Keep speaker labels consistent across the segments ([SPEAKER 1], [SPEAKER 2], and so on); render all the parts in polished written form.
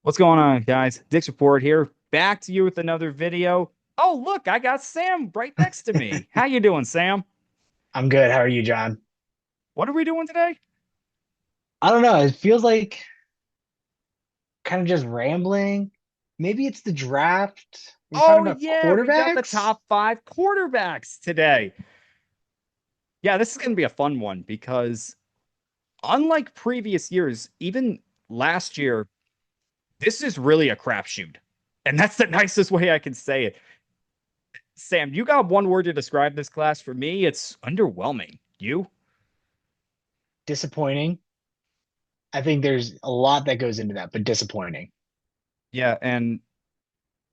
[SPEAKER 1] What's going on, guys? Dick's Report here. Back to you with another video. Oh, look, I got Sam right next to me. How you doing, Sam?
[SPEAKER 2] I'm good. How are you, John?
[SPEAKER 1] What are we doing today?
[SPEAKER 2] I don't know. It feels like kind of just rambling. Maybe it's the draft. We're talking
[SPEAKER 1] Oh,
[SPEAKER 2] about
[SPEAKER 1] yeah, we got the
[SPEAKER 2] quarterbacks.
[SPEAKER 1] top five quarterbacks today. Yeah, this is going to be a fun one because unlike previous years, even last year, this is really a crapshoot. And that's the nicest way I can say it. Sam, you got one word to describe this class. For me, it's underwhelming. You?
[SPEAKER 2] Disappointing. I think there's a lot that goes into that, but disappointing.
[SPEAKER 1] Yeah, and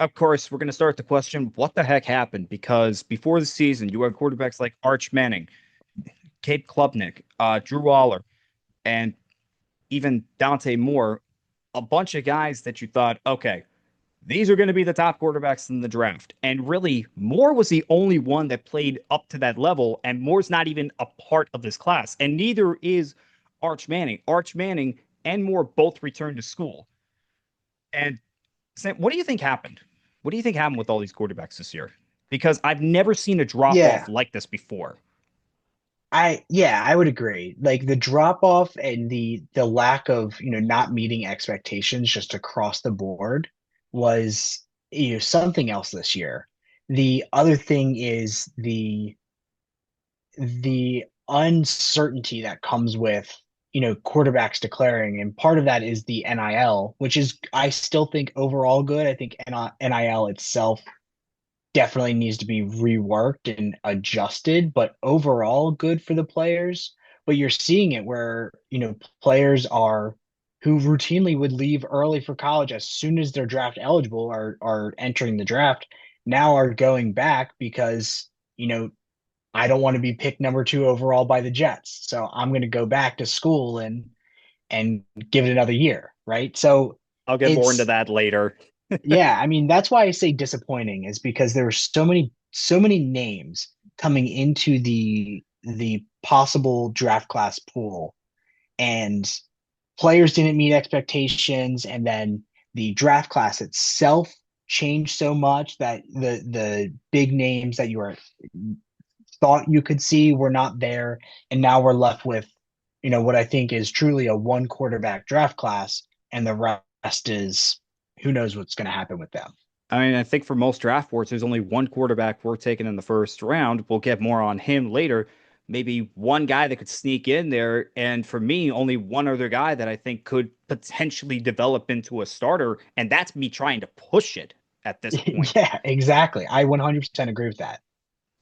[SPEAKER 1] of course, we're going to start the question, what the heck happened? Because before the season, you had quarterbacks like Arch Manning, Cape Klubnik, Drew Aller, and even Dante Moore, a bunch of guys that you thought, okay, these are going to be the top quarterbacks in the draft. And really, Moore was the only one that played up to that level, and Moore's not even a part of this class. And neither is Arch Manning. Arch Manning and Moore both returned to school. And Sam, what do you think happened? What do you think happened with all these quarterbacks this year? Because I've never seen a drop off
[SPEAKER 2] Yeah,
[SPEAKER 1] like this before.
[SPEAKER 2] I would agree. Like the drop off and the lack of, not meeting expectations just across the board was, something else this year. The other thing is the uncertainty that comes with quarterbacks declaring, and part of that is the NIL, which is, I still think, overall good. I think NIL itself definitely needs to be reworked and adjusted, but overall good for the players. But you're seeing it where players are who routinely would leave early for college as soon as they're draft eligible, are entering the draft, now are going back because I don't want to be picked number two overall by the Jets. So I'm going to go back to school and give it another year, right? So
[SPEAKER 1] I'll get more into
[SPEAKER 2] it's
[SPEAKER 1] that later.
[SPEAKER 2] yeah, I mean that's why I say disappointing is because there were so many names coming into the possible draft class pool, and players didn't meet expectations, and then the draft class itself changed so much that the big names that you were thought you could see were not there. And now we're left with, what I think is truly a one quarterback draft class, and the rest is who knows what's going to happen with them.
[SPEAKER 1] I mean, I think for most draft boards, there's only one quarterback we're taking in the first round. We'll get more on him later. Maybe one guy that could sneak in there. And for me, only one other guy that I think could potentially develop into a starter. And that's me trying to push it at this point.
[SPEAKER 2] Yeah, exactly. I 100% agree with that.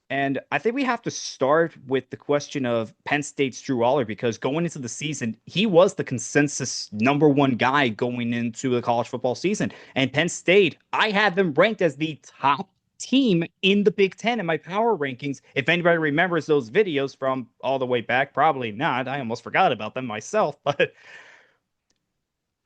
[SPEAKER 1] And I think we have to start with the question of Penn State's Drew Aller because going into the season, he was the consensus number one guy going into the college football season. And Penn State, I had them ranked as the top team in the Big Ten in my power rankings. If anybody remembers those videos from all the way back, probably not. I almost forgot about them myself, but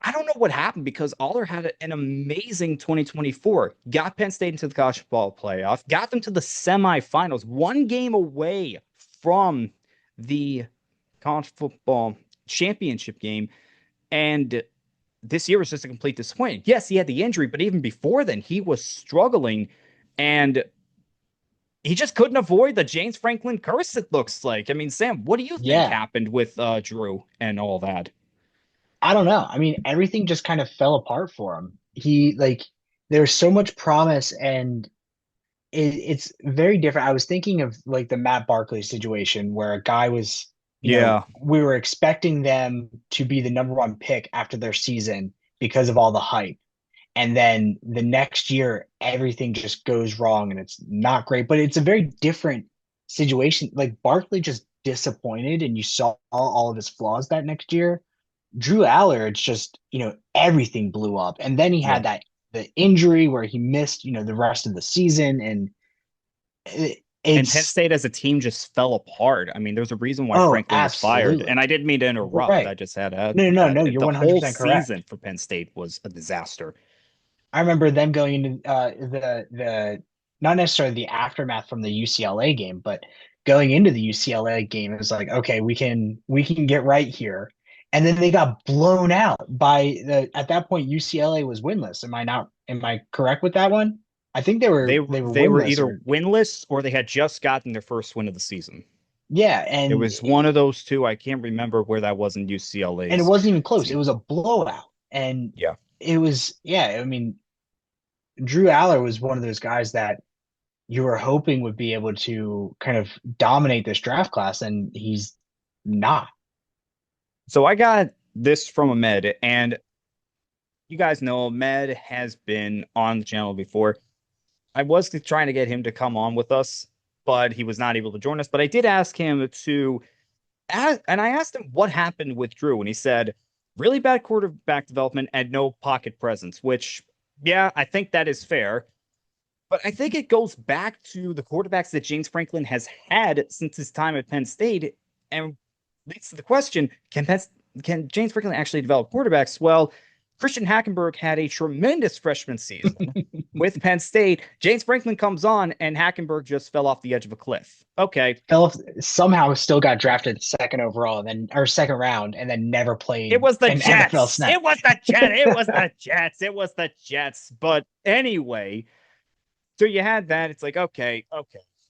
[SPEAKER 1] I don't know what happened because Aller had an amazing 2024. Got Penn State into the college football playoff, got them to the semifinals, one game away from the college football championship game. And this year was just a complete disappointment. Yes, he had the injury, but even before then, he was struggling and he just couldn't avoid the James Franklin curse, it looks like. I mean, Sam, what do you think
[SPEAKER 2] Yeah,
[SPEAKER 1] happened with Drew and all that?
[SPEAKER 2] I don't know. I mean, everything just kind of fell apart for him. There's so much promise, and it's very different. I was thinking of like the Matt Barkley situation where a guy was,
[SPEAKER 1] Yeah.
[SPEAKER 2] we were expecting them to be the number one pick after their season because of all the hype. And then the next year, everything just goes wrong and it's not great. But it's a very different situation. Like Barkley just disappointed, and you saw all of his flaws that next year. Drew Aller, it's just, everything blew up. And then he
[SPEAKER 1] Yeah.
[SPEAKER 2] had the injury where he missed, the rest of the season. And
[SPEAKER 1] And Penn
[SPEAKER 2] it's,
[SPEAKER 1] State as a team just fell apart. I mean, there's a reason why
[SPEAKER 2] oh,
[SPEAKER 1] Franklin was fired. And
[SPEAKER 2] absolutely.
[SPEAKER 1] I didn't mean to interrupt. I
[SPEAKER 2] Right.
[SPEAKER 1] just had to add
[SPEAKER 2] No, no,
[SPEAKER 1] that
[SPEAKER 2] no, you're
[SPEAKER 1] the whole
[SPEAKER 2] 100% correct.
[SPEAKER 1] season for Penn State was a disaster.
[SPEAKER 2] I remember them going into the not necessarily the aftermath from the UCLA game, but going into the UCLA game, it was like, okay, we can get right here. and then they got blown out by at that point UCLA was winless. Am I correct with that one? I think they were
[SPEAKER 1] They were
[SPEAKER 2] winless
[SPEAKER 1] either
[SPEAKER 2] or
[SPEAKER 1] winless or they had just gotten their first win of the season.
[SPEAKER 2] yeah,
[SPEAKER 1] It was one of those two. I can't remember where that was in
[SPEAKER 2] and it
[SPEAKER 1] UCLA's
[SPEAKER 2] wasn't even close. It
[SPEAKER 1] season.
[SPEAKER 2] was a blowout. And
[SPEAKER 1] Yeah.
[SPEAKER 2] it was yeah, I mean Drew Aller was one of those guys that you were hoping would be able to kind of dominate this draft class, and he's not.
[SPEAKER 1] So I got this from Ahmed, and you guys know Ahmed has been on the channel before. I was trying to get him to come on with us, but he was not able to join us. But I did ask him to and I asked him what happened with Drew, and he said really bad quarterback development and no pocket presence, which, yeah, I think that is fair. But I think it goes back to the quarterbacks that James Franklin has had since his time at Penn State, and leads to the question: can James Franklin actually develop quarterbacks? Well, Christian Hackenberg had a tremendous freshman season with Penn State. James Franklin comes on, and Hackenberg just fell off the edge of a cliff. Okay,
[SPEAKER 2] Phillips somehow still got drafted second overall, and then or second round, and then never
[SPEAKER 1] it
[SPEAKER 2] played
[SPEAKER 1] was the
[SPEAKER 2] an NFL
[SPEAKER 1] Jets.
[SPEAKER 2] snap.
[SPEAKER 1] It was the Jets. It was the Jets. It was the Jets. But anyway, so you had that. It's like, okay.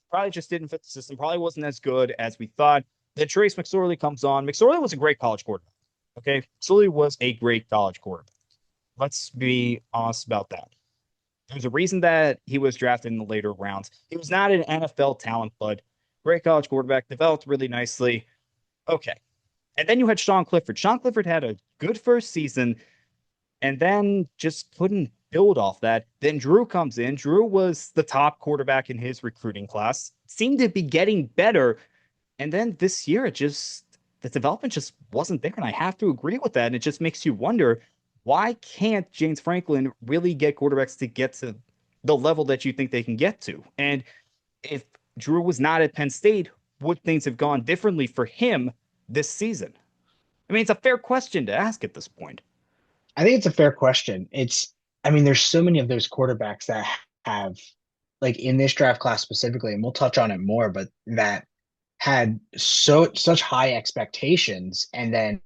[SPEAKER 1] Probably just didn't fit the system. Probably wasn't as good as we thought. Then Trace McSorley comes on. McSorley was a great college quarterback. Okay. McSorley was a great college quarterback. Let's be honest about that. There's a reason that he was drafted in the later rounds. He was not an NFL talent, but great college quarterback, developed really nicely. Okay. And then you had Sean Clifford. Sean Clifford had a good first season, and then just couldn't build off that. Then Drew comes in. Drew was the top quarterback in his recruiting class, seemed to be getting better. And then this year, the development just wasn't there. And I have to agree with that. And it just makes you wonder, why can't James Franklin really get quarterbacks to get to the level that you think they can get to? And if Drew was not at Penn State, would things have gone differently for him this season? I mean, it's a fair question to ask at this point.
[SPEAKER 2] I think it's a fair question. I mean, there's so many of those quarterbacks that have, like in this draft class specifically, and we'll touch on it more, but that had such high expectations and then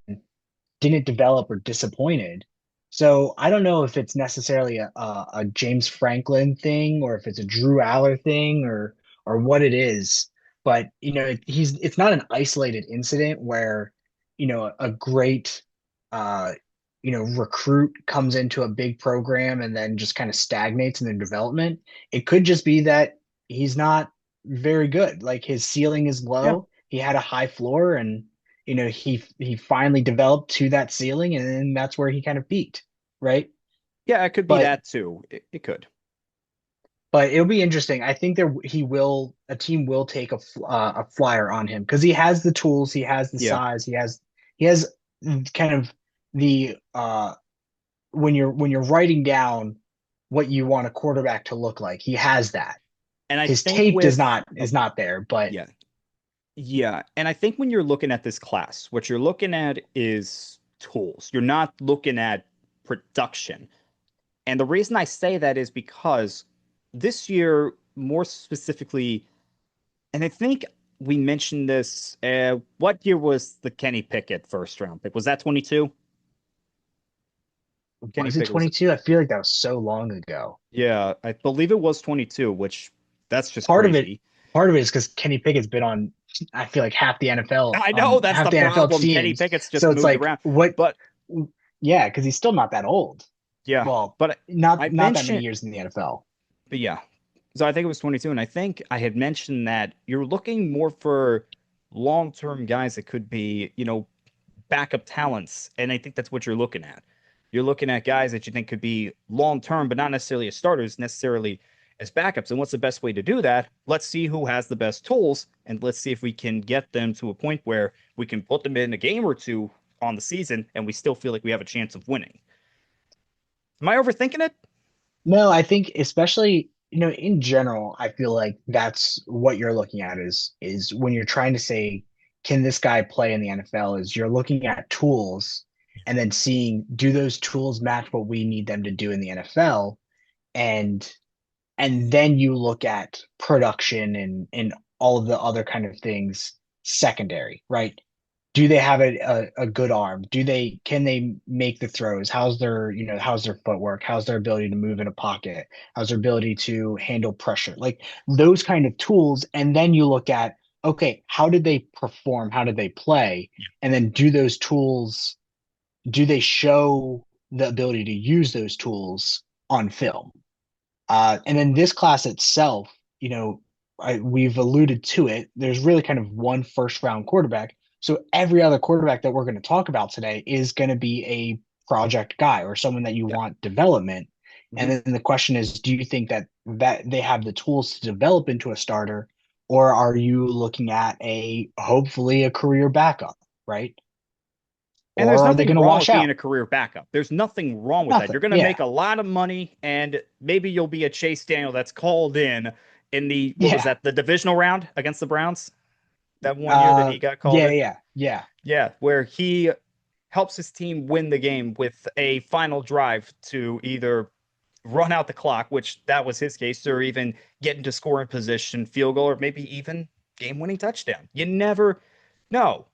[SPEAKER 2] didn't develop or disappointed. So I don't know if it's necessarily a James Franklin thing or if it's a Drew Aller thing or what it is. But it's not an isolated incident where a great uh recruit comes into a big program and then just kind of stagnates in their development. It could just be that he's not very good. Like his ceiling is
[SPEAKER 1] Yeah.
[SPEAKER 2] low. He had a high floor and he finally developed to that ceiling and then that's where he kind of peaked, right?
[SPEAKER 1] Yeah, it could be
[SPEAKER 2] But
[SPEAKER 1] that too. It could.
[SPEAKER 2] it'll be interesting. I think a team will take a flyer on him because he has the tools, he has the
[SPEAKER 1] Yeah.
[SPEAKER 2] size, he has kind of the when you're writing down what you want a quarterback to look like, he has that.
[SPEAKER 1] And I
[SPEAKER 2] His
[SPEAKER 1] think
[SPEAKER 2] tape
[SPEAKER 1] with,
[SPEAKER 2] is not there, but
[SPEAKER 1] yeah, yeah. And I think when you're looking at this class, what you're looking at is tools. You're not looking at production. And the reason I say that is because this year, more specifically, and I think we mentioned this, what year was the Kenny Pickett first round pick? Was that 22? Kenny
[SPEAKER 2] was it
[SPEAKER 1] Pickett was,
[SPEAKER 2] 22? I feel like that was so long ago.
[SPEAKER 1] yeah, I believe it was 22, which that's just
[SPEAKER 2] Part of it,
[SPEAKER 1] crazy.
[SPEAKER 2] part of it is because Kenny Pickett's been on, I feel like
[SPEAKER 1] I know that's
[SPEAKER 2] half
[SPEAKER 1] the
[SPEAKER 2] the NFL
[SPEAKER 1] problem. Kenny
[SPEAKER 2] teams.
[SPEAKER 1] Pickett's just
[SPEAKER 2] So it's
[SPEAKER 1] moved
[SPEAKER 2] like,
[SPEAKER 1] around.
[SPEAKER 2] what?
[SPEAKER 1] But
[SPEAKER 2] Yeah, because he's still not that old.
[SPEAKER 1] yeah,
[SPEAKER 2] Well,
[SPEAKER 1] but I
[SPEAKER 2] not that many
[SPEAKER 1] mentioned,
[SPEAKER 2] years in the NFL.
[SPEAKER 1] but yeah. So I think it was 22. And I think I had mentioned that you're looking more for long-term guys that could be, backup talents. And I think that's what you're looking at. You're looking at guys that you think could be long-term, but not necessarily as starters, necessarily as backups. And what's the best way to do that? Let's see who has the best tools, and let's see if we can get them to a point where we can put them in a game or two on the season, and we still feel like we have a chance of winning. Am I overthinking it?
[SPEAKER 2] No, I think especially, in general, I feel like that's what you're looking at is when you're trying to say, can this guy play in the NFL, is you're looking at tools and then seeing do those tools match what we need them to do in the NFL? And then you look at production and all of the other kind of things secondary, right? do they have a good arm? Can they make the throws? How's their footwork? How's their ability to move in a pocket? How's their ability to handle pressure? Like those kind of tools. And then you look at, okay, how did they perform? How did they play? And then do they show the ability to use those tools on film? And then this class itself, we've alluded to it. There's really kind of one first round quarterback. So every other quarterback that we're going to talk about today is going to be a project guy or someone that you
[SPEAKER 1] Yeah.
[SPEAKER 2] want development. And
[SPEAKER 1] Mhm.
[SPEAKER 2] then the question is, do you think that they have the tools to develop into a starter, or are you looking at a hopefully a career backup, right?
[SPEAKER 1] And there's
[SPEAKER 2] Or are they
[SPEAKER 1] nothing
[SPEAKER 2] going to
[SPEAKER 1] wrong with
[SPEAKER 2] wash
[SPEAKER 1] being
[SPEAKER 2] out?
[SPEAKER 1] a career backup. There's nothing wrong with that. You're
[SPEAKER 2] Nothing.
[SPEAKER 1] going to
[SPEAKER 2] Yeah.
[SPEAKER 1] make a lot of money, and maybe you'll be a Chase Daniel that's called in the what was
[SPEAKER 2] Yeah.
[SPEAKER 1] that, the divisional round against the Browns that one year that he got called
[SPEAKER 2] Yeah,
[SPEAKER 1] in.
[SPEAKER 2] yeah, yeah.
[SPEAKER 1] Yeah, where he helps his team win the game with a final drive to either run out the clock, which that was his case, or even get into scoring position, field goal, or maybe even game-winning touchdown. You never know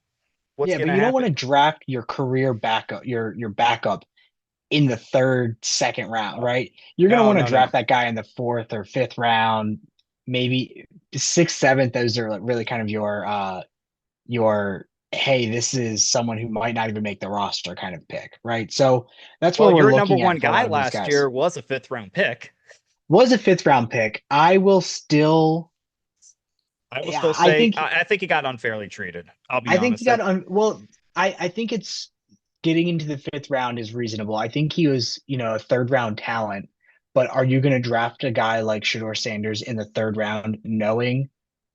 [SPEAKER 1] what's
[SPEAKER 2] Yeah,
[SPEAKER 1] going
[SPEAKER 2] but
[SPEAKER 1] to
[SPEAKER 2] you don't want
[SPEAKER 1] happen.
[SPEAKER 2] to draft your career backup, your backup in the third, second round,
[SPEAKER 1] Oh,
[SPEAKER 2] right? You're gonna
[SPEAKER 1] no,
[SPEAKER 2] want to
[SPEAKER 1] no, no, no.
[SPEAKER 2] draft that guy in the fourth or fifth round, maybe sixth, seventh. Those are like really kind of your hey, this is someone who might not even make the roster kind of pick, right? So that's
[SPEAKER 1] Well,
[SPEAKER 2] where we're
[SPEAKER 1] your number
[SPEAKER 2] looking
[SPEAKER 1] one
[SPEAKER 2] at for a
[SPEAKER 1] guy
[SPEAKER 2] lot of these
[SPEAKER 1] last
[SPEAKER 2] guys.
[SPEAKER 1] year was a fifth round pick.
[SPEAKER 2] Was a fifth round pick. I will still,
[SPEAKER 1] I will
[SPEAKER 2] yeah,
[SPEAKER 1] still say I think he got unfairly treated. I'll be
[SPEAKER 2] I think he
[SPEAKER 1] honest.
[SPEAKER 2] got well. I think it's getting into the fifth round is reasonable. I think he was, a third round talent, but are you going to draft a guy like Shador Sanders in the third round, knowing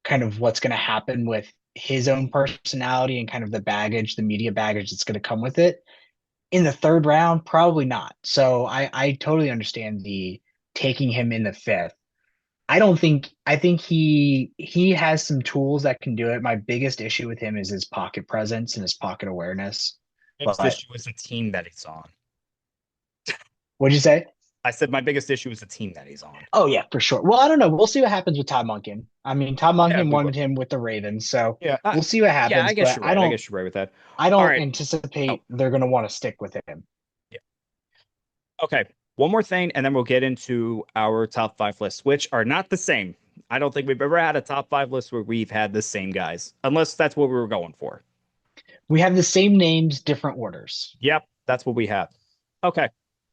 [SPEAKER 2] kind of what's going to happen with his own personality and kind of the baggage, the media baggage that's going to come with it? In the third round, probably not. So I totally understand the taking him in the fifth. I think he has some tools that can do it. My biggest issue with him is his pocket presence and his pocket awareness.
[SPEAKER 1] biggest
[SPEAKER 2] But
[SPEAKER 1] issue is the team that he's on.
[SPEAKER 2] what'd you say?
[SPEAKER 1] I said my biggest issue is the team that he's on.
[SPEAKER 2] Oh yeah, for sure. Well, I don't know. We'll see what happens with Todd Monken. I mean, Todd
[SPEAKER 1] Yeah,
[SPEAKER 2] Monken
[SPEAKER 1] we will.
[SPEAKER 2] wanted him with the Ravens, so
[SPEAKER 1] Yeah,
[SPEAKER 2] we'll see what
[SPEAKER 1] yeah,
[SPEAKER 2] happens.
[SPEAKER 1] I guess
[SPEAKER 2] But
[SPEAKER 1] you're right. I guess you're right with that.
[SPEAKER 2] I
[SPEAKER 1] All
[SPEAKER 2] don't
[SPEAKER 1] right. Oh,
[SPEAKER 2] anticipate they're going to want to stick with him.
[SPEAKER 1] yeah. Okay. One more thing, and then we'll get into our top five lists, which are not the same. I don't think we've ever had a top five list where we've had the same guys, unless that's what we were going for.
[SPEAKER 2] We have the same names, different orders.
[SPEAKER 1] Yep, that's what we have. Okay.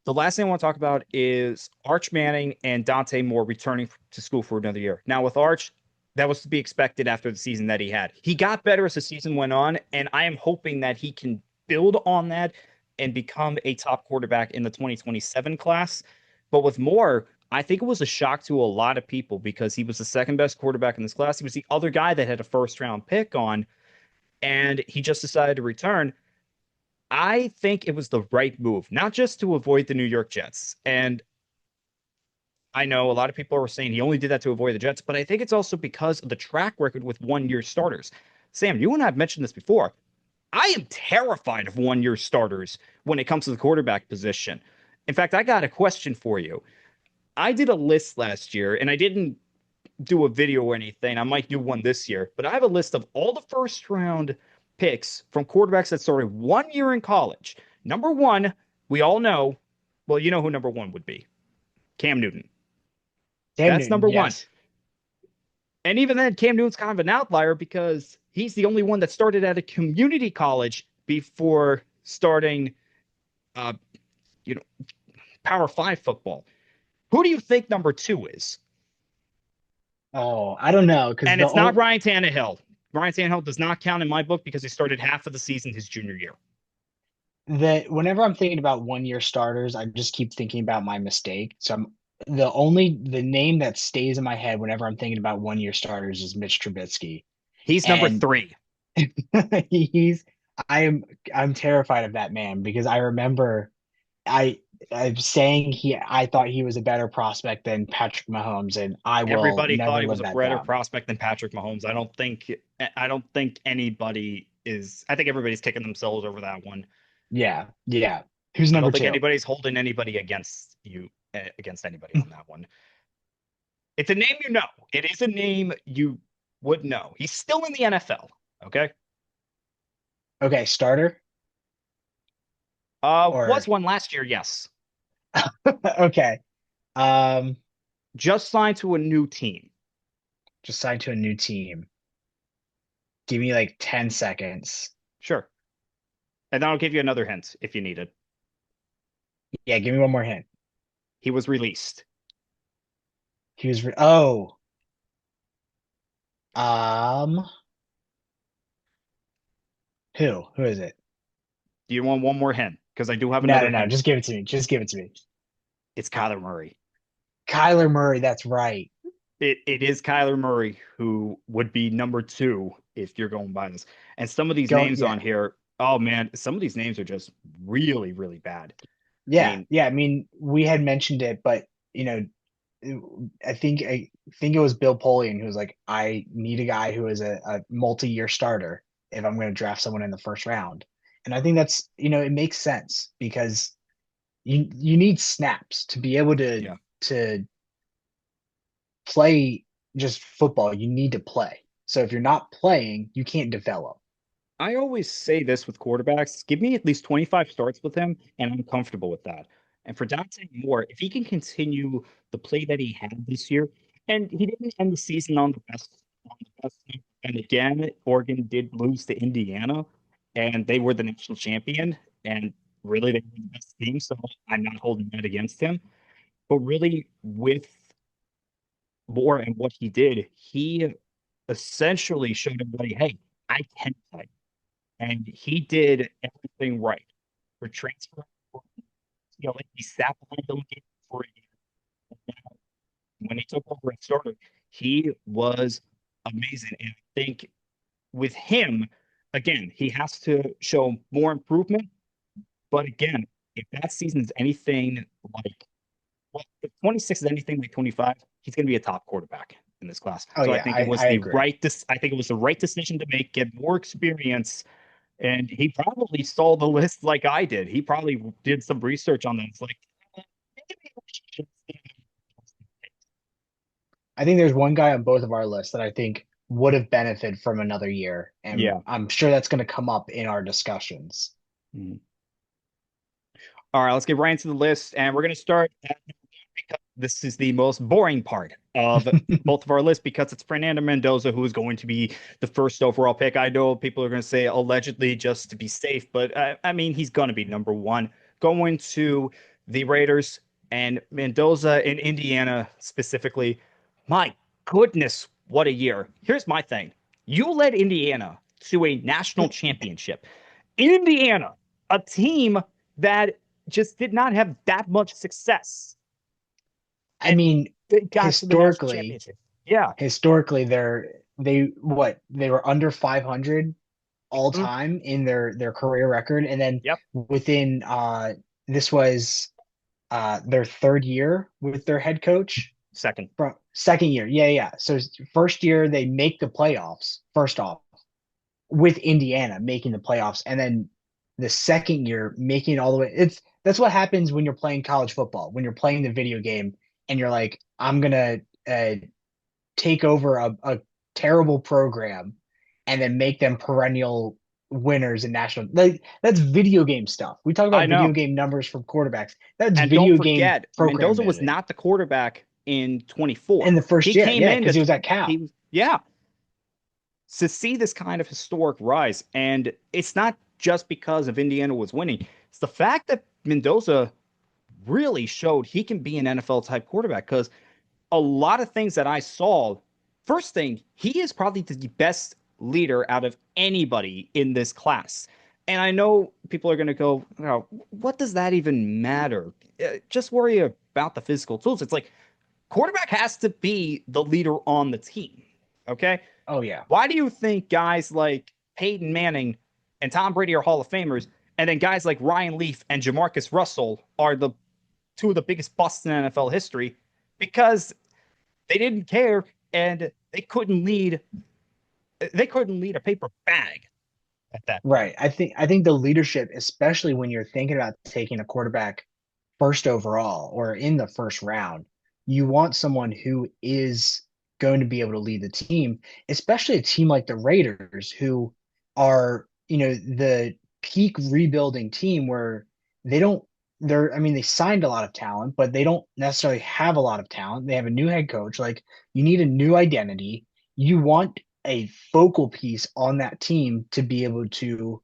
[SPEAKER 1] The last thing I want to talk about is Arch Manning and Dante Moore returning to school for another year. Now, with Arch, that was to be expected after the season that he had. He got better as the season went on, and I am hoping that he can build on that and become a top quarterback in the 2027 class. But with Moore, I think it was a shock to a lot of people because he was the second best quarterback in this class. He was the other guy that had a first round pick on, and he just decided to return. I think it was the right move, not just to avoid the New York Jets. And I know a lot of people are saying he only did that to avoid the Jets, but I think it's also because of the track record with 1 year starters. Sam, you and I have mentioned this before. I am terrified of 1 year starters when it comes to the quarterback position. In fact, I got a question for you. I did a list last year, and I didn't do a video or anything. I might do one this year, but I have a list of all the first round picks from quarterbacks that started 1 year in college. Number one, we all know, well, you know who number one would be. Cam Newton.
[SPEAKER 2] Cam
[SPEAKER 1] That's
[SPEAKER 2] Newton,
[SPEAKER 1] number one.
[SPEAKER 2] yes.
[SPEAKER 1] And even then, Cam Newton's kind of an outlier because he's the only one that started at a community college before starting, uh, you know, Power Five football. Who do you think number two is?
[SPEAKER 2] Oh, I don't know because
[SPEAKER 1] And it's not Ryan Tannehill. Ryan Tannehill does not count in my book because he started half of the season his junior year.
[SPEAKER 2] whenever I'm thinking about 1 year starters, I just keep thinking about my mistake. So the name that stays in my head whenever I'm thinking about 1 year starters is Mitch Trubisky.
[SPEAKER 1] He's number
[SPEAKER 2] And
[SPEAKER 1] three.
[SPEAKER 2] he's I am I'm terrified of that man because I remember I I'm saying I thought he was a better prospect than Patrick Mahomes, and I will
[SPEAKER 1] Everybody thought
[SPEAKER 2] never
[SPEAKER 1] he was
[SPEAKER 2] live
[SPEAKER 1] a
[SPEAKER 2] that
[SPEAKER 1] better
[SPEAKER 2] down.
[SPEAKER 1] prospect than Patrick Mahomes. I don't think anybody is. I think everybody's kicking themselves over that one.
[SPEAKER 2] Yeah, yeah. Who's
[SPEAKER 1] I don't
[SPEAKER 2] number
[SPEAKER 1] think
[SPEAKER 2] two?
[SPEAKER 1] anybody's holding anybody against you against anybody on that one. It's a name you know. It is a name you would know. He's still in the NFL. Okay.
[SPEAKER 2] Okay, starter
[SPEAKER 1] Was
[SPEAKER 2] or
[SPEAKER 1] one last year, yes.
[SPEAKER 2] okay. Um,
[SPEAKER 1] Just signed to a new team.
[SPEAKER 2] just signed to a new team. Give me like 10 seconds.
[SPEAKER 1] Sure. And then I'll give you another hint if you need it.
[SPEAKER 2] Yeah, give me one more hint.
[SPEAKER 1] He was released.
[SPEAKER 2] Oh, um, who? Who is it?
[SPEAKER 1] Do you want one more hint? Because I do have
[SPEAKER 2] No, no,
[SPEAKER 1] another
[SPEAKER 2] no.
[SPEAKER 1] hint.
[SPEAKER 2] Just give it to me. Just give it to me.
[SPEAKER 1] It's Kyler Murray.
[SPEAKER 2] Kyler Murray, that's right.
[SPEAKER 1] It is Kyler Murray who would be number two if you're going by this. And some of these
[SPEAKER 2] Go,
[SPEAKER 1] names
[SPEAKER 2] yeah.
[SPEAKER 1] on here, oh man, some of these names are just really, really bad. I
[SPEAKER 2] Yeah,
[SPEAKER 1] mean,
[SPEAKER 2] yeah. I mean, we had mentioned it, but you know, I think it was Bill Polian who was like, I need a guy who is a multi-year starter if I'm going to draft someone in the first round. And I think that's, it makes sense because you need snaps to be able
[SPEAKER 1] yeah.
[SPEAKER 2] to play just football. You need to play. So if you're not playing, you can't develop.
[SPEAKER 1] I always say this with quarterbacks, give me at least 25 starts with him, and I'm comfortable with that. And for Dante Moore, if he can continue the play that he had this year, and he didn't end the season on the best note. And again, Oregon did lose to Indiana, and they were the national champion, and really they were the best team, so I'm not holding that against him. But really, with Moore and what he did, he essentially showed everybody, hey, I can play. And he did everything right for transfer. Like he sat behind the lead for a year. And now, when he took over and started, he was amazing. And I think with him, again, he has to show more improvement. But again, if that season is anything like, well, if 26 is anything like 25, he's going to be a top quarterback in this class.
[SPEAKER 2] Oh
[SPEAKER 1] So I
[SPEAKER 2] yeah,
[SPEAKER 1] think it was
[SPEAKER 2] I
[SPEAKER 1] the
[SPEAKER 2] agree.
[SPEAKER 1] I think it was the right decision to make, get more experience. And he probably saw the list like I did. He probably did some research on that. It's like, maybe we should see
[SPEAKER 2] I think there's one guy on both of our lists that I think would have benefited from another year, and
[SPEAKER 1] yeah.
[SPEAKER 2] I'm sure that's going to come up in our discussions.
[SPEAKER 1] Mhm. All right, let's get right into the list. And we're going to start at because this is the most boring part of both of our lists because it's Fernando Mendoza who is going to be the first overall pick. I know people are going to say allegedly just to be safe, but I mean, he's going to be number one. Going to the Raiders and Mendoza in Indiana specifically. My goodness, what a year. Here's my thing. You led Indiana to a national championship. Indiana, a team that just did not have that much success
[SPEAKER 2] I
[SPEAKER 1] and
[SPEAKER 2] mean,
[SPEAKER 1] they got to the national
[SPEAKER 2] historically,
[SPEAKER 1] championship. Yeah.
[SPEAKER 2] historically, they were under 500 all
[SPEAKER 1] Mm,
[SPEAKER 2] time in their career record, and then
[SPEAKER 1] yep.
[SPEAKER 2] within this was their third year with their head coach.
[SPEAKER 1] Second.
[SPEAKER 2] From second year, yeah, yeah. So first year they make the playoffs. First off, with Indiana making the playoffs, and then the second year making it all the way. That's what happens when you're playing college football. When you're playing the video game, and you're like, I'm gonna take over a terrible program, and then make them perennial winners in national. Like that's video game stuff. We talk
[SPEAKER 1] I
[SPEAKER 2] about video
[SPEAKER 1] know.
[SPEAKER 2] game numbers from quarterbacks. That's
[SPEAKER 1] And don't
[SPEAKER 2] video game
[SPEAKER 1] forget,
[SPEAKER 2] program
[SPEAKER 1] Mendoza was
[SPEAKER 2] building.
[SPEAKER 1] not the quarterback in
[SPEAKER 2] In
[SPEAKER 1] 24.
[SPEAKER 2] the first
[SPEAKER 1] He
[SPEAKER 2] year,
[SPEAKER 1] came
[SPEAKER 2] yeah,
[SPEAKER 1] in
[SPEAKER 2] because
[SPEAKER 1] to
[SPEAKER 2] he was at Cal.
[SPEAKER 1] yeah, to see this kind of historic rise. And it's not just because of Indiana was winning. It's the fact that Mendoza really showed he can be an NFL type quarterback because a lot of things that I saw, first thing, he is probably the best leader out of anybody in this class. And I know people are going to go, oh, what does that even matter? Just worry about the physical tools. It's like quarterback has to be the leader on the team. Okay.
[SPEAKER 2] Oh yeah.
[SPEAKER 1] Why do you think guys like Peyton Manning and Tom Brady are Hall of Famers, and then guys like Ryan Leaf and Jamarcus Russell are the two of the biggest busts in NFL history? Because they didn't care and they couldn't lead a paper bag at that point.
[SPEAKER 2] Right. I think the leadership, especially when you're thinking about taking a quarterback first overall or in the first round, you want someone who is going to be able to lead the team, especially a team like the Raiders who are, the peak rebuilding team where they don't they're I mean they signed a lot of talent, but they don't necessarily have a lot of talent. They have a new head coach. Like you need a new identity. You want a focal piece on that team to be able to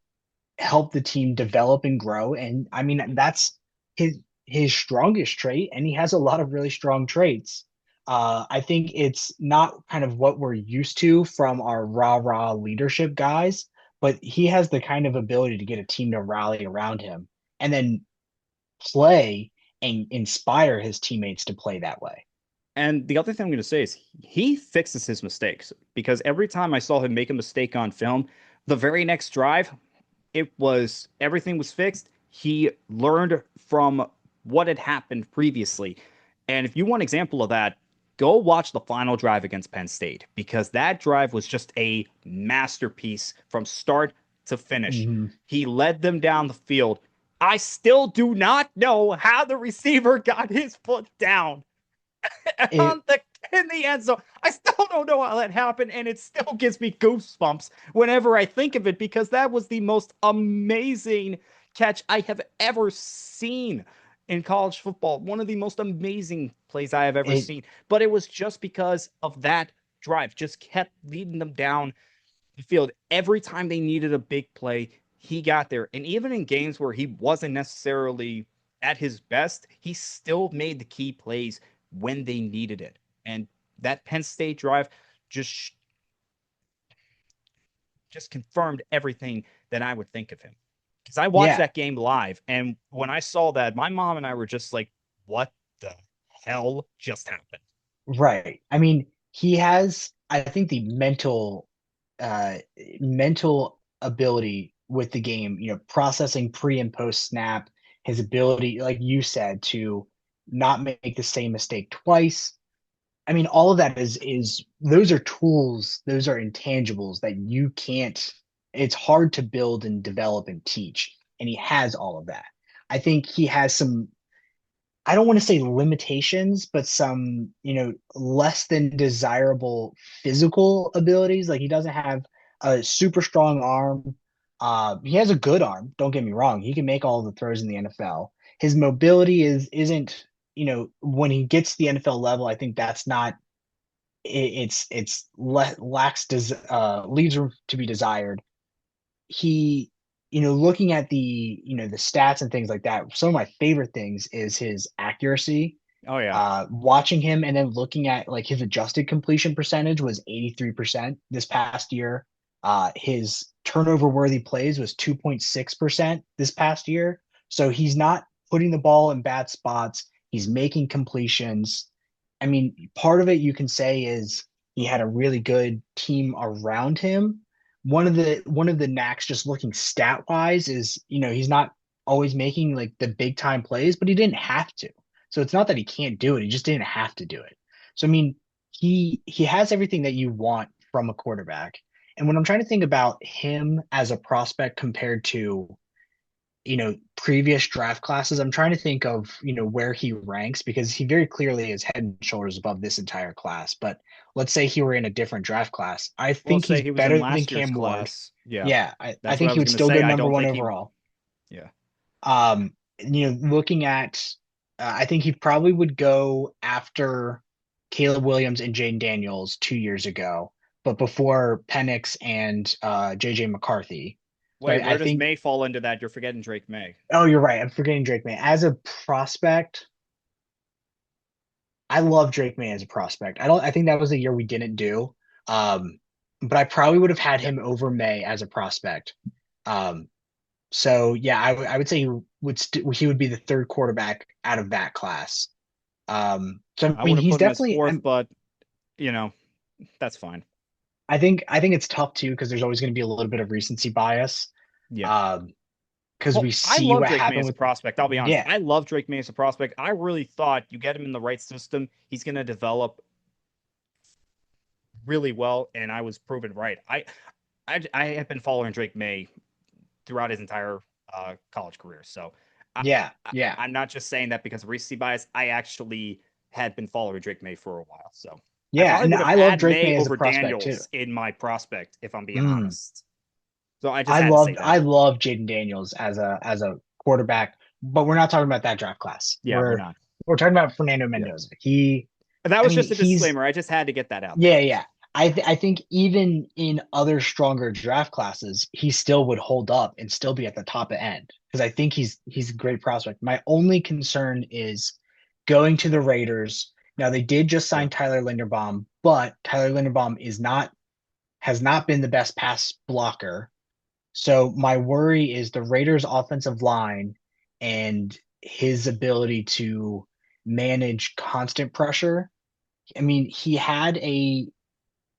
[SPEAKER 2] help the team develop and grow. And I mean, that's his strongest trait, and he has a lot of really strong traits. I think it's not kind of what we're used to from our rah-rah leadership guys, but he has the kind of ability to get a team to rally around him and then play and inspire his teammates to play that way.
[SPEAKER 1] And the other thing I'm going to say is he fixes his mistakes because every time I saw him make a mistake on film, the very next drive, it was everything was fixed. He learned from what had happened previously. And if you want an example of that, go watch the final drive against Penn State because that drive was just a masterpiece from start to finish.
[SPEAKER 2] Mhm.
[SPEAKER 1] He led them down the field. I still do not know how the receiver got his foot down
[SPEAKER 2] It
[SPEAKER 1] on the in the end zone. I still don't know how that happened, and it still gives me goosebumps whenever I think of it because that was the most amazing catch I have ever seen in college football. One of the most amazing plays I have ever
[SPEAKER 2] it
[SPEAKER 1] seen. But it was just because of that drive, just kept leading them down the field. Every time they needed a big play, he got there. And even in games where he wasn't necessarily at his best, he still made the key plays when they needed it. And that Penn State drive just just confirmed everything that I would think of him. Because I watched
[SPEAKER 2] yeah,
[SPEAKER 1] that game live, and when I saw that, my mom and I were just like, "What the hell just happened?"
[SPEAKER 2] right. I mean, he has, I think, the uh mental ability with the game, processing pre and post snap, his ability, like you said, to not make the same mistake twice. I mean, all of that is those are tools, those are intangibles that you can't, it's hard to build and develop and teach. And he has all of that. I think he has some, I don't want to say limitations, but some, less than desirable physical abilities. Like he doesn't have a super strong arm. He has a good arm. Don't get me wrong. He can make all the throws in the NFL. His mobility isn't, when he gets to the NFL level, I think that's not. Lacks leaves room to be desired. He, looking at the stats and things like that, some of my favorite things is his accuracy.
[SPEAKER 1] Oh yeah.
[SPEAKER 2] Watching him and then looking at like his adjusted completion percentage was 83% this past year. His turnover worthy plays was 2.6% this past year. So he's not putting the ball in bad spots. He's making completions. I mean, part of it you can say is he had a really good team around him. One of the knacks just looking stat wise is, he's not always making like the big time plays, but he didn't have to. So it's not that he can't do it, he just didn't have to do it. So I mean, he has everything that you want from a quarterback. And when I'm trying to think about him as a prospect compared to, previous draft classes, I'm trying to think of, where he ranks because he very clearly is head and shoulders above this entire class. But let's say he were in a different draft class. I
[SPEAKER 1] Well,
[SPEAKER 2] think
[SPEAKER 1] say
[SPEAKER 2] he's
[SPEAKER 1] he was in
[SPEAKER 2] better than
[SPEAKER 1] last year's
[SPEAKER 2] Cam Ward.
[SPEAKER 1] class. Yeah,
[SPEAKER 2] Yeah, I
[SPEAKER 1] that's what
[SPEAKER 2] think
[SPEAKER 1] I
[SPEAKER 2] he
[SPEAKER 1] was
[SPEAKER 2] would
[SPEAKER 1] gonna
[SPEAKER 2] still
[SPEAKER 1] say.
[SPEAKER 2] go
[SPEAKER 1] I
[SPEAKER 2] number
[SPEAKER 1] don't
[SPEAKER 2] one
[SPEAKER 1] think he.
[SPEAKER 2] overall.
[SPEAKER 1] Yeah,
[SPEAKER 2] Looking at, I think he probably would go after Caleb Williams and Jane Daniels 2 years ago, but before Penix and JJ McCarthy. So
[SPEAKER 1] wait,
[SPEAKER 2] I
[SPEAKER 1] where does
[SPEAKER 2] think,
[SPEAKER 1] May fall into that? You're forgetting Drake May.
[SPEAKER 2] oh, you're right. I'm forgetting Drake May. As a prospect, I love Drake May as a prospect. I think that was a year we didn't do. Um, but I probably would have had him over May as a prospect. Um, so yeah, I would say he would be the third quarterback out of that class. So
[SPEAKER 1] I
[SPEAKER 2] I mean,
[SPEAKER 1] would have
[SPEAKER 2] he's
[SPEAKER 1] put him as
[SPEAKER 2] definitely.
[SPEAKER 1] fourth, but you know, that's fine.
[SPEAKER 2] I think it's tough too because there's always going to be a little bit of recency bias.
[SPEAKER 1] Yeah.
[SPEAKER 2] Um, because
[SPEAKER 1] Well,
[SPEAKER 2] we
[SPEAKER 1] I
[SPEAKER 2] see
[SPEAKER 1] love
[SPEAKER 2] what
[SPEAKER 1] Drake May
[SPEAKER 2] happened
[SPEAKER 1] as a
[SPEAKER 2] with.
[SPEAKER 1] prospect. I'll be honest.
[SPEAKER 2] Yeah,
[SPEAKER 1] I love Drake May as a prospect. I really thought you get him in the right system, he's going to develop really well, and I was proven right. I have been following Drake May throughout his entire college career, so I,
[SPEAKER 2] yeah, yeah,
[SPEAKER 1] I'm not just saying that because of recency bias. I actually had been following Drake May for a while, so I
[SPEAKER 2] yeah.
[SPEAKER 1] probably
[SPEAKER 2] And
[SPEAKER 1] would have
[SPEAKER 2] I love
[SPEAKER 1] had
[SPEAKER 2] Drake
[SPEAKER 1] May
[SPEAKER 2] May as a
[SPEAKER 1] over
[SPEAKER 2] prospect too.
[SPEAKER 1] Daniels in my prospect if I'm being
[SPEAKER 2] Mm.
[SPEAKER 1] honest. So I just had to say that.
[SPEAKER 2] I love Jaden Daniels as a quarterback, but we're not talking about that draft class.
[SPEAKER 1] Yeah, we're not.
[SPEAKER 2] We're talking about Fernando
[SPEAKER 1] Yeah.
[SPEAKER 2] Mendoza. He,
[SPEAKER 1] And that
[SPEAKER 2] I
[SPEAKER 1] was
[SPEAKER 2] mean,
[SPEAKER 1] just a
[SPEAKER 2] he's
[SPEAKER 1] disclaimer. I just had to get that out there.
[SPEAKER 2] yeah, yeah. I think even in other stronger draft classes, he still would hold up and still be at the top end because I think he's a great prospect. My only concern is going to the Raiders. Now they did just
[SPEAKER 1] Yeah.
[SPEAKER 2] sign Tyler Linderbaum, but Tyler Linderbaum is not has not been the best pass blocker. So my worry is the Raiders offensive line and his ability to manage constant pressure. I mean, he had a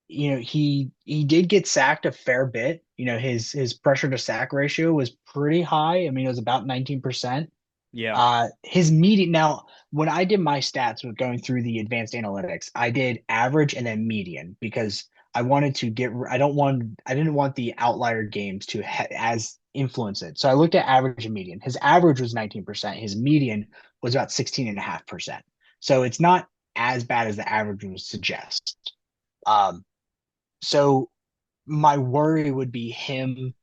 [SPEAKER 2] he did get sacked a fair bit. His pressure to sack ratio was pretty high. I mean, it was about 19%.
[SPEAKER 1] Yeah.
[SPEAKER 2] His median now, when I did my stats with going through the advanced analytics, I did average and then median because I wanted to get I didn't want the outlier games to as influence it. So I looked at average and median. His average was 19%. His median was about 16.5%. So it's not as bad as the average would suggest. Um, so my worry would be him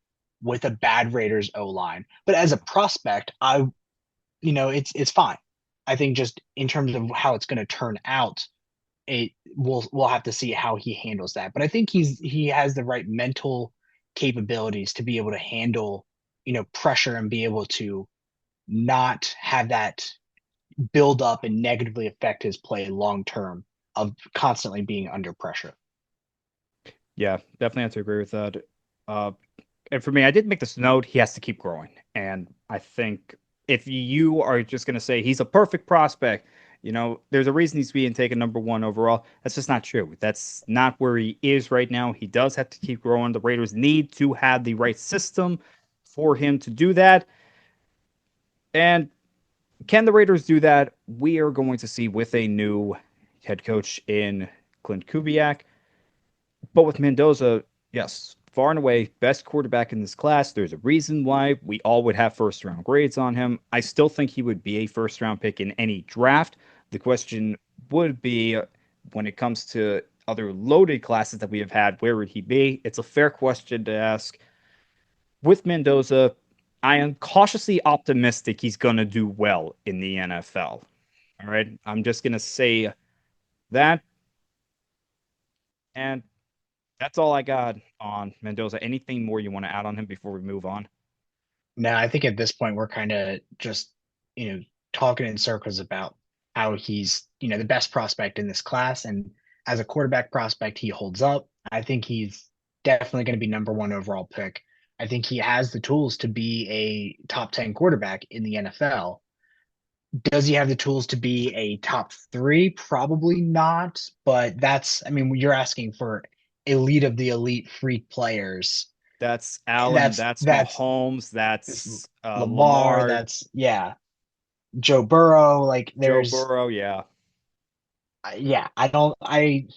[SPEAKER 2] with a bad Raiders O line. But as a prospect, it's fine. I think just in terms of how it's going to turn out, it we'll have to see how he handles that. But I think he has the right mental capabilities to be able to handle, pressure and be able to not have that build up and negatively affect his play long term of constantly being under pressure.
[SPEAKER 1] Yeah, definitely have to agree with that. Uh, and for me, I did make this note. He has to keep growing. And I think if you are just going to say he's a perfect prospect, there's a reason he's being taken number one overall. That's just not true. That's not where he is right now. He does have to keep growing. The Raiders need to have the right system for him to do that. And can the Raiders do that? We are going to see with a new head coach in Clint Kubiak. But with Mendoza, yes, far and away best quarterback in this class. There's a reason why we all would have first round grades on him. I still think he would be a first round pick in any draft. The question would be when it comes to other loaded classes that we have had, where would he be? It's a fair question to ask. With Mendoza, I am cautiously optimistic he's going to do well in the NFL. All right. I'm just going to say that. And that's all I got on Mendoza. Anything more you want to add on him before we move on?
[SPEAKER 2] No, I think at this point we're kind of just, talking in circles about how he's, the best prospect in this class. And as a quarterback prospect, he holds up. I think he's definitely going to be number one overall pick. I think he has the tools to be a top 10 quarterback in the NFL. Does he have the tools to be a top three? Probably not. But I mean, you're asking for elite of the elite freak players.
[SPEAKER 1] That's Allen.
[SPEAKER 2] That's
[SPEAKER 1] That's
[SPEAKER 2] that's
[SPEAKER 1] Mahomes.
[SPEAKER 2] it's
[SPEAKER 1] That's
[SPEAKER 2] Lamar,
[SPEAKER 1] Lamar.
[SPEAKER 2] that's yeah, Joe Burrow. Like
[SPEAKER 1] Joe
[SPEAKER 2] there's
[SPEAKER 1] Burrow. Yeah.
[SPEAKER 2] yeah, I don't I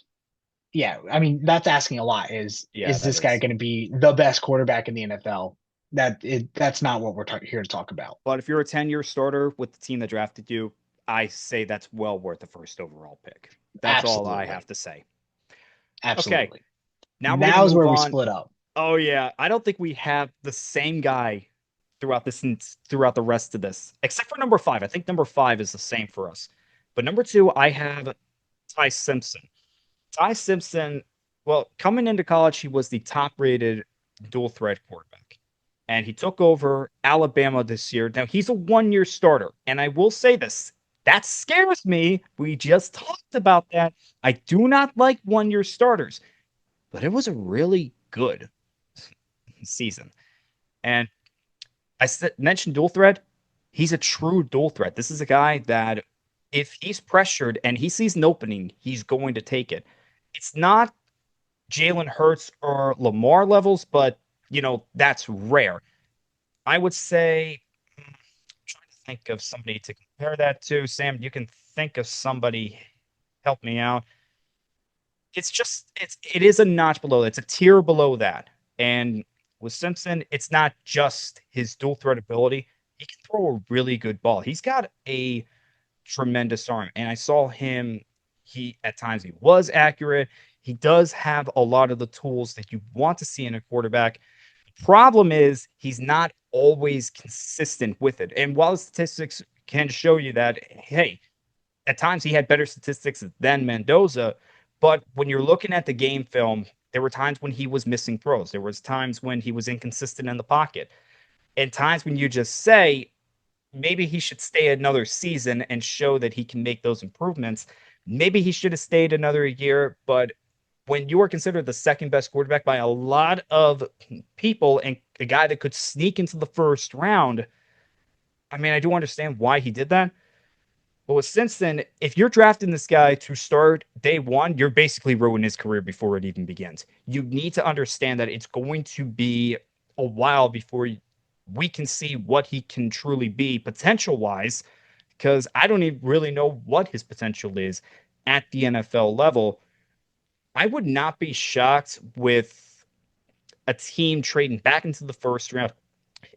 [SPEAKER 2] yeah, I mean that's asking a lot.
[SPEAKER 1] Yeah,
[SPEAKER 2] Is
[SPEAKER 1] that
[SPEAKER 2] this guy
[SPEAKER 1] is.
[SPEAKER 2] going to be the best quarterback in the NFL? That's not what we're here to talk about.
[SPEAKER 1] But if you're a 10-year starter with the team that drafted you, I say that's well worth the first overall pick. That's all I have
[SPEAKER 2] Absolutely.
[SPEAKER 1] to say. Okay.
[SPEAKER 2] Absolutely.
[SPEAKER 1] Now we're going to
[SPEAKER 2] Now's
[SPEAKER 1] move
[SPEAKER 2] where we
[SPEAKER 1] on.
[SPEAKER 2] split up.
[SPEAKER 1] Oh, yeah. I don't think we have the same guy throughout the rest of this, except for number five. I think number five is the same for us. But number two, I have Ty Simpson. Ty Simpson, well, coming into college, he was the top rated dual threat quarterback. And he took over Alabama this year. Now, he's a 1 year starter. And I will say this that scares me. We just talked about that. I do not like 1 year starters, but it was a really good season. And mentioned dual threat. He's a true dual threat. This is a guy that if he's pressured and he sees an opening, he's going to take it. It's not Jalen Hurts or Lamar levels, but that's rare. I would say, trying to think of somebody to compare that to. Sam, you can think of somebody. Help me out. It is a notch below. It's a tier below that. And with Simpson, it's not just his dual threat ability. He can throw a really good ball. He's got a tremendous arm. And I saw him, he at times he was accurate. He does have a lot of the tools that you want to see in a quarterback. Problem is, he's not always consistent with it. And while the statistics can show you that, hey, at times he had better statistics than Mendoza, but when you're looking at the game film, there were times when he was missing throws. There was times when he was inconsistent in the pocket, and times when you just say maybe he should stay another season and show that he can make those improvements. Maybe he should have stayed another year, but when you are considered the second best quarterback by a lot of people and a guy that could sneak into the first round, I mean, I do understand why he did that. But with Simpson, if you're drafting this guy to start day one, you're basically ruining his career before it even begins. You need to understand that it's going to be a while before we can see what he can truly be potential wise, because I don't even really know what his potential is at the NFL level. I would not be shocked with a team trading back into the first round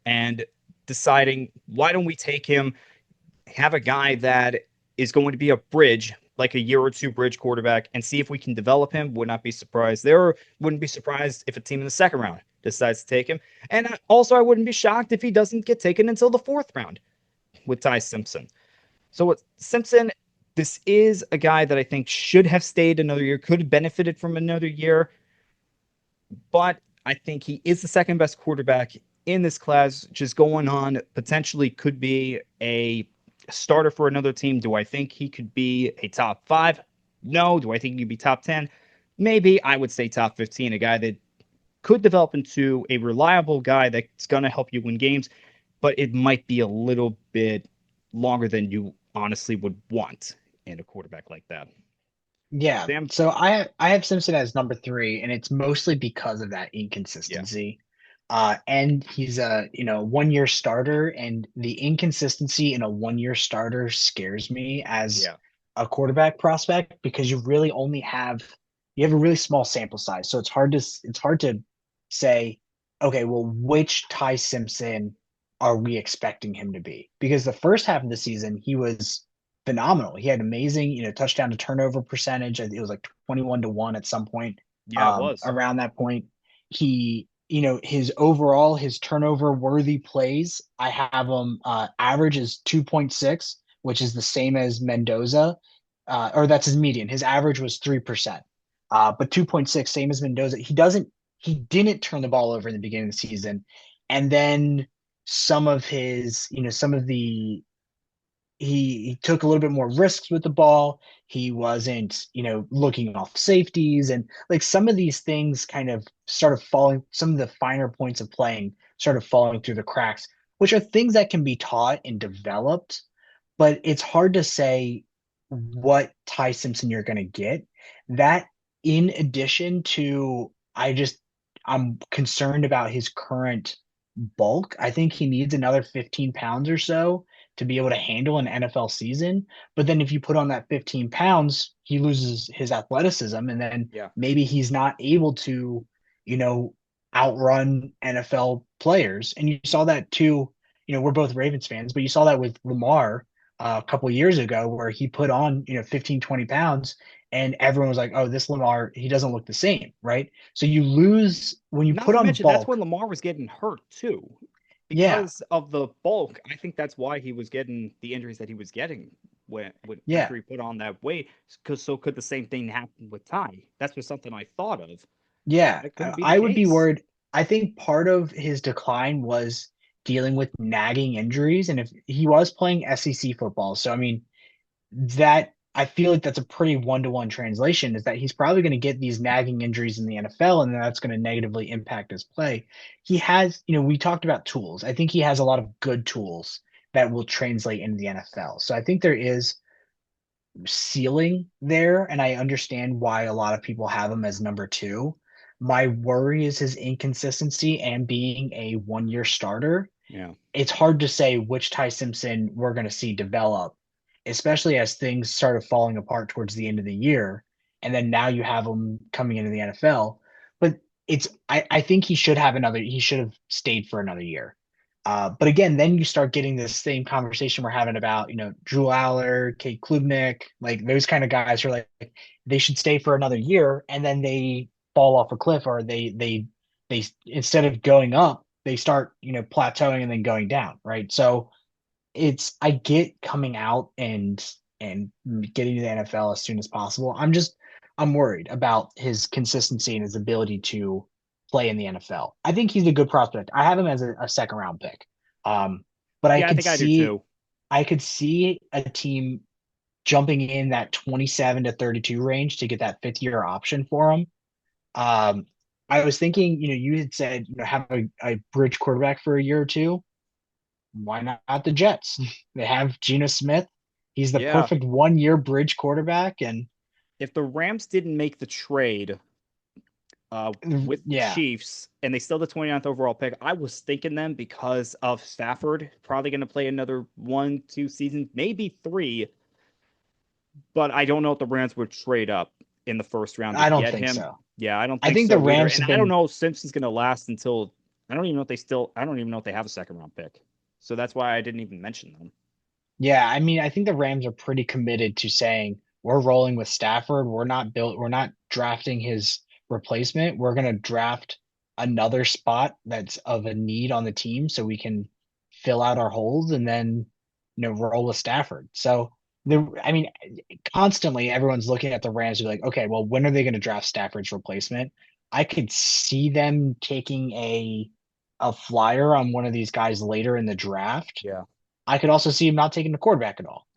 [SPEAKER 1] and deciding, why don't we take him, have a guy that is going to be a bridge, like a year or two bridge quarterback, and see if we can develop him. Would not be surprised. There wouldn't be surprised if a team in the second round decides to take him. And also, I wouldn't be shocked if he doesn't get taken until the fourth round with Ty Simpson. So with Simpson, this is a guy that I think should have stayed another year, could have benefited from another year, but I think he is the second best quarterback in this class. Just going on, potentially could be a starter for another team. Do I think he could be a top five? No. Do I think he could be top 10? Maybe. I would say top 15, a guy that could develop into a reliable guy that's going to help you win games, but it might be a little bit longer than you honestly would want in a quarterback like that.
[SPEAKER 2] Yeah.
[SPEAKER 1] Sam?
[SPEAKER 2] So I have Simpson as number three, and it's mostly because of that
[SPEAKER 1] Yeah.
[SPEAKER 2] inconsistency. And he's a 1 year starter, and the inconsistency in a 1 year starter scares me as
[SPEAKER 1] Yeah.
[SPEAKER 2] a quarterback prospect because you have a really small sample size. So it's hard to say, okay, well, which Ty Simpson are we expecting him to be? Because the first half of the season, he was phenomenal. He had amazing, touchdown to turnover percentage. I think it was like 21-1 at some point.
[SPEAKER 1] Yeah, it was.
[SPEAKER 2] Around that point, his turnover worthy plays, I have him average is 2.6, which is the same as Mendoza, or that's his median. His average was 3%, but 2.6, same as Mendoza. He didn't turn the ball over in the beginning of the season, and then some of his, some of the he took a little bit more risks with the ball. He wasn't, looking off safeties, and like some of these things kind of started falling, some of the finer points of playing started falling through the cracks, which are things that can be taught and developed, but it's hard to say what Ty Simpson you're going to get. That in addition to I'm concerned about his current bulk. I think he needs another 15 pounds or so to be able to handle an NFL season. But then if you put on that 15 pounds, he loses his athleticism, and then
[SPEAKER 1] Yeah.
[SPEAKER 2] maybe he's not able to, you know, outrun NFL players. And you saw that too. We're both Ravens fans, but you saw that with Lamar a couple of years ago where he put on, 15, 20 pounds, and everyone was like, oh, this Lamar, he doesn't look the same, right? So you lose when you
[SPEAKER 1] Not
[SPEAKER 2] put
[SPEAKER 1] to
[SPEAKER 2] on
[SPEAKER 1] mention, that's
[SPEAKER 2] bulk.
[SPEAKER 1] when Lamar was getting hurt too.
[SPEAKER 2] Yeah,
[SPEAKER 1] Because of the bulk, I think that's why he was getting the injuries that he was getting when
[SPEAKER 2] yeah,
[SPEAKER 1] after he put on that weight. Because so could the same thing happen with Ty? That's just something I thought of.
[SPEAKER 2] yeah.
[SPEAKER 1] That could be the
[SPEAKER 2] I would be
[SPEAKER 1] case.
[SPEAKER 2] worried. I think part of his decline was dealing with nagging injuries, and if he was playing SEC football, so I mean, that I feel like that's a pretty one-to-one translation is that he's probably going to get these nagging injuries in the NFL, and that's going to negatively impact his play. He has, we talked about tools. I think he has a lot of good tools that will translate into the NFL. So I think there is ceiling there, and I understand why a lot of people have him as number two. My worry is his inconsistency and being a 1 year starter.
[SPEAKER 1] Yeah.
[SPEAKER 2] It's hard to say which Ty Simpson we're going to see develop, especially as things started falling apart towards the end of the year. And then now you have him coming into the NFL. But I think he should have stayed for another year. But again, then you start getting this same conversation we're having about, Drew Aller, Kate Klubnik, like those kind of guys who are like, they should stay for another year, and then they fall off a cliff, or they they instead of going up, they start, plateauing and then going down, right? So it's I get coming out and getting to the NFL as soon as possible. I'm worried about his consistency and his ability to play in the NFL. I think he's a good prospect. I have him as a second round pick. But
[SPEAKER 1] Yeah, I think I do too.
[SPEAKER 2] I could see a team jumping in that 27 to 32 range to get that fifth year option for him. Um, I was thinking, you had said, have a bridge quarterback for a year or two. Why not the Jets? They have Geno Smith. He's the
[SPEAKER 1] Yeah.
[SPEAKER 2] perfect 1 year bridge quarterback. And
[SPEAKER 1] If the Rams didn't make the trade with the
[SPEAKER 2] yeah,
[SPEAKER 1] Chiefs and they still the 29th overall pick, I was thinking them because of Stafford, probably going to play another 1, 2 seasons, maybe three, but I don't know if the Rams would trade up in the first round to
[SPEAKER 2] I don't
[SPEAKER 1] get
[SPEAKER 2] think
[SPEAKER 1] him.
[SPEAKER 2] so.
[SPEAKER 1] Yeah, I don't
[SPEAKER 2] I
[SPEAKER 1] think
[SPEAKER 2] think the
[SPEAKER 1] so either.
[SPEAKER 2] Rams
[SPEAKER 1] And
[SPEAKER 2] have
[SPEAKER 1] I don't
[SPEAKER 2] been,
[SPEAKER 1] know if Simpson's going to last until I don't even know if they have a second round pick. So that's why I didn't even mention them.
[SPEAKER 2] yeah, I mean, I think the Rams are pretty committed to saying we're rolling with Stafford. We're not drafting his replacement. We're going to draft another spot that's of a need on the team so we can fill out our holes and then, roll with Stafford. So I mean, constantly everyone's looking at the Rams and be like, okay, well, when are they going to draft Stafford's replacement? I could see them taking a flyer on one of these guys later in the draft.
[SPEAKER 1] Yeah.
[SPEAKER 2] I could also see him not taking the quarterback at all.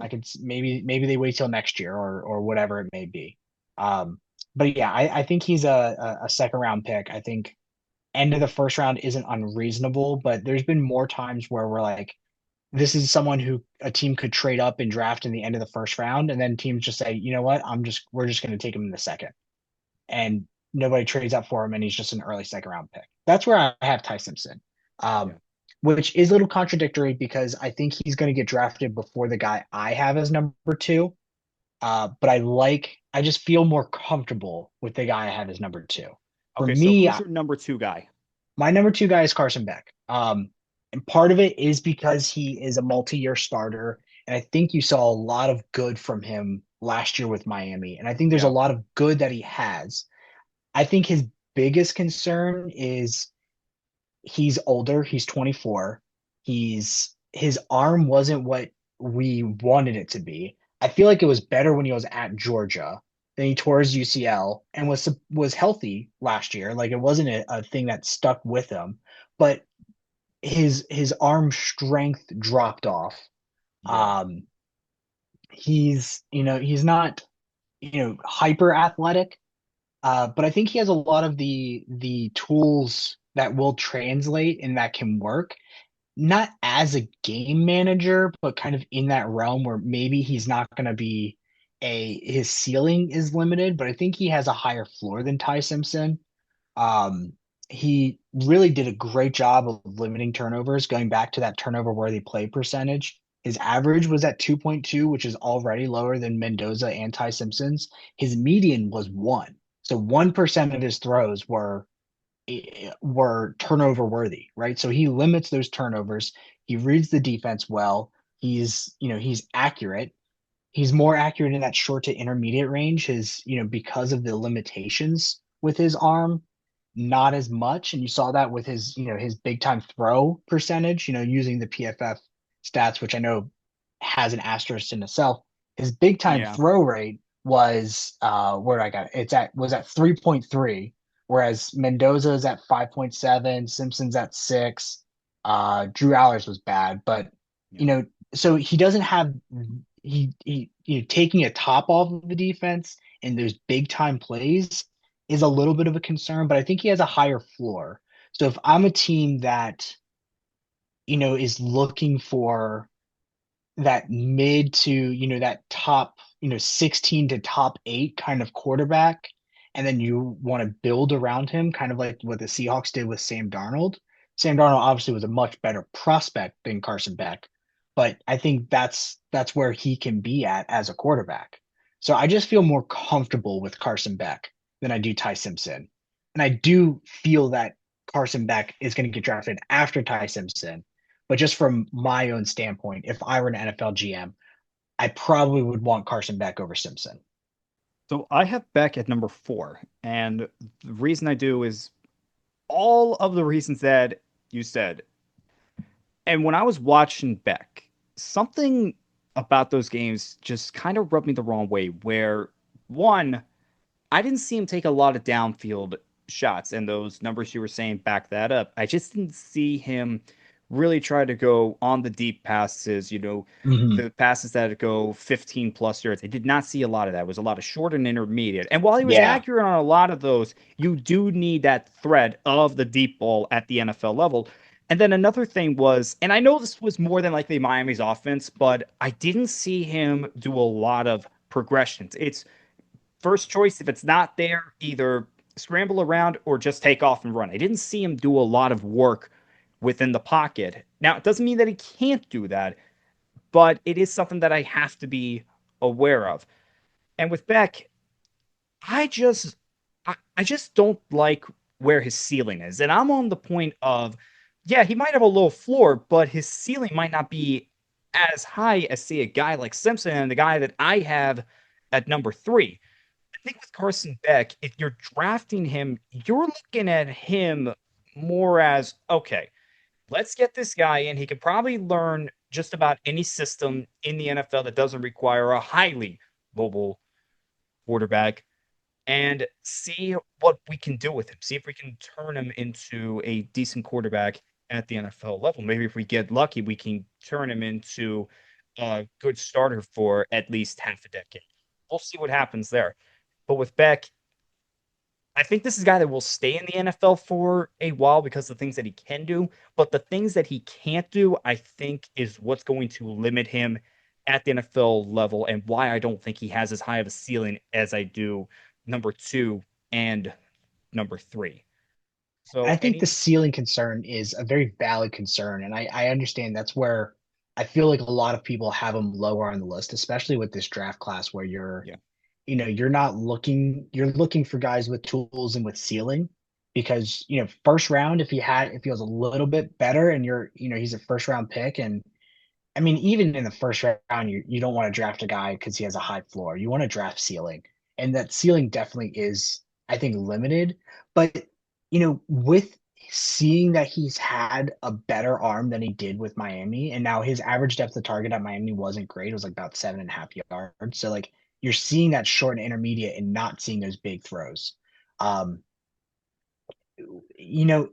[SPEAKER 2] Maybe they wait till next year or whatever it may be. But yeah, I think he's a second round pick. I think end of the first round isn't unreasonable, but there's been more times where we're like, this is someone who a team could trade up and draft in the end of the first round, and then teams just say, you know what, we're just going to take him in the second, and nobody trades up for him, and he's just an early second round pick. That's where I have Ty Simpson,
[SPEAKER 1] Yeah.
[SPEAKER 2] which is a little contradictory because I think he's going to get drafted before the guy I have as number two. But I just feel more comfortable with the guy I have as number two. For
[SPEAKER 1] Okay, so
[SPEAKER 2] me,
[SPEAKER 1] who's your number two guy?
[SPEAKER 2] my number two guy is Carson Beck. And part of it is because he is a multi-year starter. And I think you saw a lot of good from him last year with Miami. And I think there's a
[SPEAKER 1] Yeah.
[SPEAKER 2] lot of good that he has. I think his biggest concern is he's older. He's 24. His arm wasn't what we wanted it to be. I feel like it was better when he was at Georgia. Then he tore his UCL and was healthy last year. Like it wasn't a thing that stuck with him, but his arm strength dropped off.
[SPEAKER 1] Yeah.
[SPEAKER 2] Um, he's not hyper athletic, but I think he has a lot of the tools that will translate and that can work not as a game manager, but kind of in that realm where maybe he's not going to be his ceiling is limited, but I think he has a higher floor than Ty Simpson. Um, he really did a great job of limiting turnovers, going back to that turnover worthy play percentage. His average was at 2.2, which is already lower than Mendoza and Ty Simpson's. His median was 1. So 1% of his throws were turnover worthy, right? So he limits those turnovers. He reads the defense well. He's accurate. He's more accurate in that short to intermediate range. Because of the limitations with his arm, not as much. And you saw that with his big time throw percentage, using the PFF stats, which I know has an asterisk in itself. His big time
[SPEAKER 1] Yeah.
[SPEAKER 2] throw rate was where I got it. Was at 3.3, whereas Mendoza's at 5.7, Simpson's at 6. Drew Allers was bad, but
[SPEAKER 1] Yeah.
[SPEAKER 2] you know, so he doesn't have taking a top off of the defense and those big time plays is a little bit of a concern, but I think he has a higher floor. So if I'm a team that is looking for that mid to that top 16 to top 8 kind of quarterback, and then you want to build around him kind of like what the Seahawks did with Sam Darnold obviously was a much better prospect than Carson Beck, but I think that's where he can be at as a quarterback. So I just feel more comfortable with Carson Beck than I do Ty Simpson, and I do feel that Carson Beck is going to get drafted after Ty Simpson, but just from my own standpoint, if I were an NFL GM, I probably would want Carson Beck over Simpson.
[SPEAKER 1] So I have Beck at number four, and the reason I do is all of the reasons that you said. And when I was watching Beck, something about those games just kind of rubbed me the wrong way. Where one, I didn't see him take a lot of downfield shots, and those numbers you were saying back that up. I just didn't see him really try to go on the deep passes,
[SPEAKER 2] Hmm.
[SPEAKER 1] the passes that go 15 plus yards. I did not see a lot of that. It was a lot of short and intermediate. And while he was
[SPEAKER 2] Yeah.
[SPEAKER 1] accurate on a lot of those, you do need that threat of the deep ball at the NFL level. And then another thing was, and I know this was more than likely Miami's offense, but I didn't see him do a lot of progressions. It's first choice. If it's not there, either scramble around or just take off and run. I didn't see him do a lot of work within the pocket. Now, it doesn't mean that he can't do that, but it is something that I have to be aware of. And with Beck, I just I just don't like where his ceiling is. And I'm on the point of, yeah, he might have a low floor, but his ceiling might not be as high as, say, a guy like Simpson and the guy that I have at number three. I think with Carson Beck, if you're drafting him, you're looking at him more as, okay, let's get this guy in. He could probably learn just about any system in the NFL that doesn't require a highly mobile quarterback and see what we can do with him. See if we can turn him into a decent quarterback at the NFL level. Maybe if we get lucky, we can turn him into a good starter for at least half a decade. We'll see what happens there. But with Beck, I think this is a guy that will stay in the NFL for a while because of the things that he can do. But the things that he can't do, I think, is what's going to limit him at the NFL level and why I don't think he has as high of a ceiling as I do number two and number three.
[SPEAKER 2] And I
[SPEAKER 1] So,
[SPEAKER 2] think the ceiling concern is a very valid concern. And I understand that's where I feel like a lot of people have him lower on the list, especially with this draft class where
[SPEAKER 1] yeah,
[SPEAKER 2] you're not looking, you're looking for guys with tools and with ceiling because, first round, if he was a little bit better and he's a first round pick. And I mean, even in the first round, you don't want to draft a guy because he has a high floor. You want to draft ceiling. And that ceiling definitely is, I think, limited. But, with seeing that he's had a better arm than he did with Miami, and now his average depth of target at Miami wasn't great. It was like about 7.5 yards. So like you're seeing that short and intermediate and not seeing those big throws. Um, you know,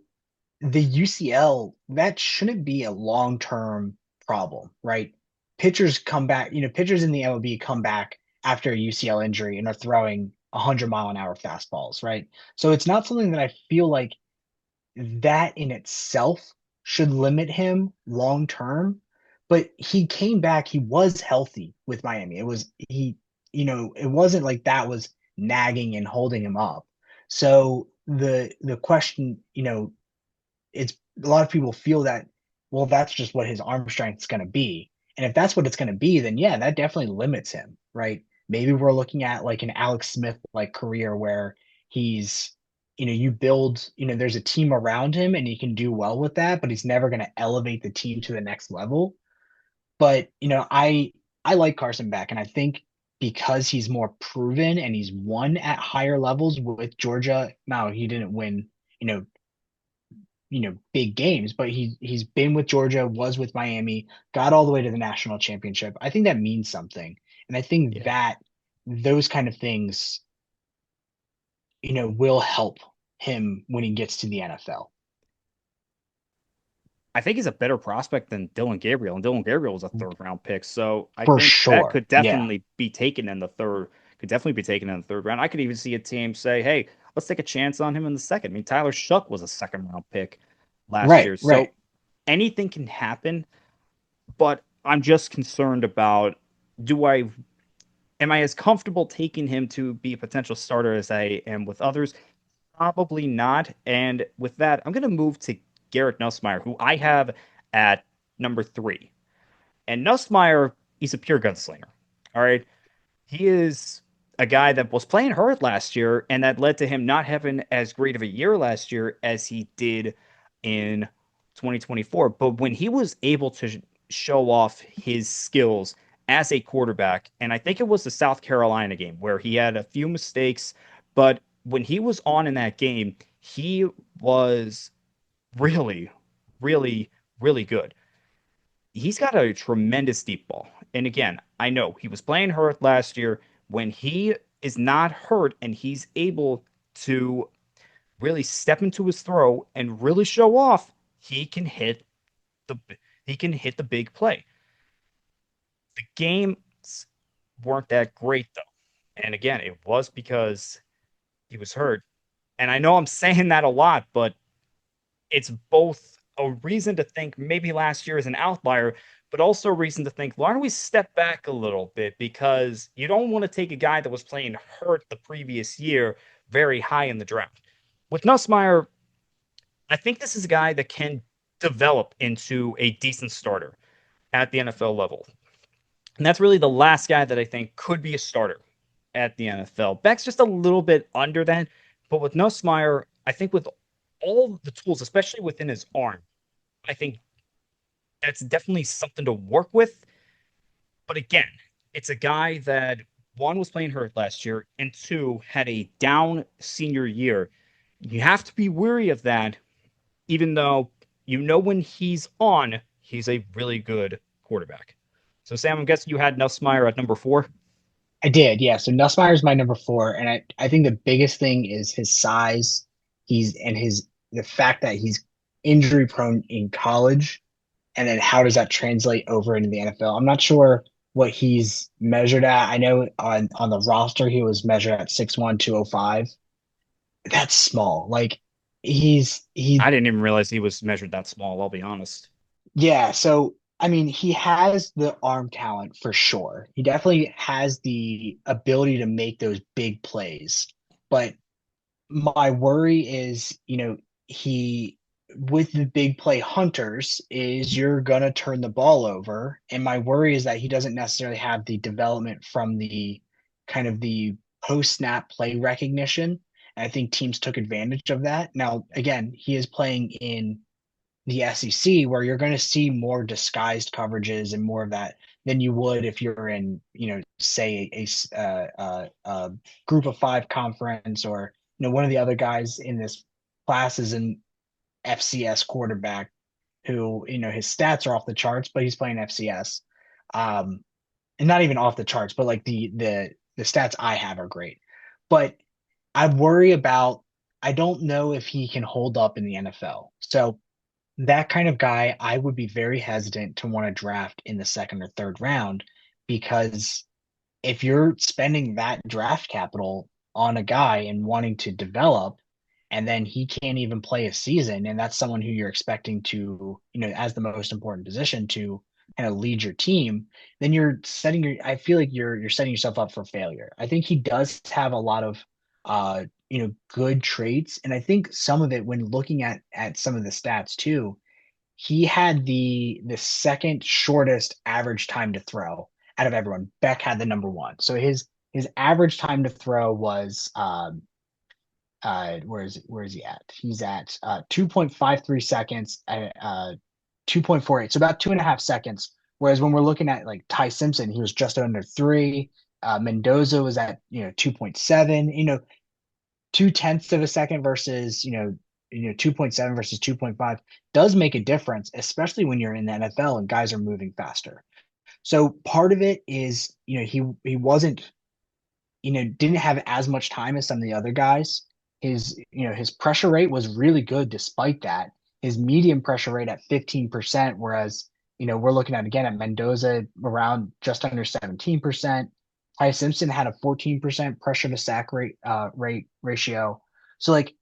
[SPEAKER 2] the UCL, that shouldn't be a long-term problem, right? Pitchers in the MLB come back after a UCL injury and are throwing 100-mile-an-hour fastballs, right? So it's not something that I feel like that in itself should limit him long term. But he came back, he was healthy with Miami. It wasn't like that was nagging and holding him up. So the question, it's a lot of people feel that, well, that's just what his arm strength is going to be. And if that's what it's going to be, then yeah, that definitely limits him, right? Maybe we're looking at like an Alex Smith like career where he's, you build, there's a team around him and he can do well with that, but he's never going to elevate the team to the next level. But, I like Carson Beck, and I think because he's more proven and he's won at higher levels with Georgia. Now he didn't win, you know, big games, but he's been with Georgia, was with Miami, got all the way to the national championship. I think that means something. And I think
[SPEAKER 1] yeah.
[SPEAKER 2] that those kind of things, will help him when he gets to the NFL.
[SPEAKER 1] I think he's a better prospect than Dylan Gabriel, and Dylan Gabriel was a third round pick. So I
[SPEAKER 2] For
[SPEAKER 1] think that
[SPEAKER 2] sure.
[SPEAKER 1] could
[SPEAKER 2] Yeah.
[SPEAKER 1] definitely be taken in the third, could definitely be taken in the third round. I could even see a team say, hey, let's take a chance on him in the second. I mean, Tyler Shuck was a second round pick last
[SPEAKER 2] Right,
[SPEAKER 1] year.
[SPEAKER 2] right.
[SPEAKER 1] So anything can happen, but I'm just concerned about, do I am I as comfortable taking him to be a potential starter as I am with others? Probably not. And with that, I'm going to move to Garrett Nussmeier, who I have at number three. And Nussmeier, he's a pure gunslinger. All right. He is a guy that was playing hurt last year, and that led to him not having as great of a year last year as he did in 2024. But when he was able to show off his skills as a quarterback, and I think it was the South Carolina game where he had a few mistakes, but when he was on in that game, he was really, really, really good. He's got a tremendous deep ball. And again, I know he was playing hurt last year. When he is not hurt and he's able to really step into his throw and really show off, he can hit the he can hit the big play. The games weren't that great though. And again, it was because he was hurt. And I know I'm saying that a lot, but it's both a reason to think maybe last year is an outlier, but also a reason to think, why don't we step back a little bit? Because you don't want to take a guy that was playing hurt the previous year very high in the draft. With Nussmeier, I think this is a guy that can develop into a decent starter at the NFL level. And that's really the last guy that I think could be a starter at the NFL. Beck's just a little bit under that, but with Nussmeier, I think with all the tools, especially within his arm, I think that's definitely something to work with. But again, it's a guy that one was playing hurt last year and two had a down senior year. You have to be wary of that, even though you know when he's on, he's a really good quarterback. So, Sam, I'm guessing you had Nussmeier at number four.
[SPEAKER 2] I did, yeah. So Nussmeier is my number four, and I think the biggest thing is his size. He's and his the fact that he's injury prone in college, and then how does that translate over into the NFL? I'm not sure what he's measured at. I know on the roster he was measured at 6'1", 205. That's small. Like he
[SPEAKER 1] I didn't even realize he was measured that small, I'll be honest.
[SPEAKER 2] yeah, so I mean, he has the arm talent for sure. He definitely has the ability to make those big plays. But my worry is, he with the big play hunters is you're gonna turn the ball over. And my worry is that he doesn't necessarily have the development from the kind of the post snap play recognition. And I think teams took advantage of that. Now, again, he is playing in the SEC where you're going to see more disguised coverages and more of that than you would if you're in, say a group of five conference, or one of the other guys in this class is an FCS quarterback who his stats are off the charts, but he's playing FCS, and not even off the charts, but like the stats I have are great, but I worry about. I don't know if he can hold up in the NFL. So that kind of guy, I would be very hesitant to want to draft in the second or third round, because if you're spending that draft capital on a guy and wanting to develop, and then he can't even play a season, and that's someone who you're expecting to, as the most important position to kind of lead your team, then I feel like you're setting yourself up for failure. I think he does have a lot of good traits. And I think some of it, when looking at some of the stats too, he had the second shortest average time to throw out of everyone. Beck had the number one. So his average time to throw was where is he at? He's at 2.53 seconds, 2.48, so about 2.5 seconds. Whereas when we're looking at like Ty Simpson, he was just under three. Mendoza was at 2.7. 2/10 of a second versus 2.7 versus 2.5 does make a difference, especially when you're in the NFL and guys are moving faster. So part of it is, he wasn't, didn't have as much time as some of the other guys. His pressure rate was really good despite that. His medium pressure rate at 15%, whereas, we're looking at again at Mendoza around just under 17%. Ty Simpson had a 14% pressure to sack rate ratio. So like,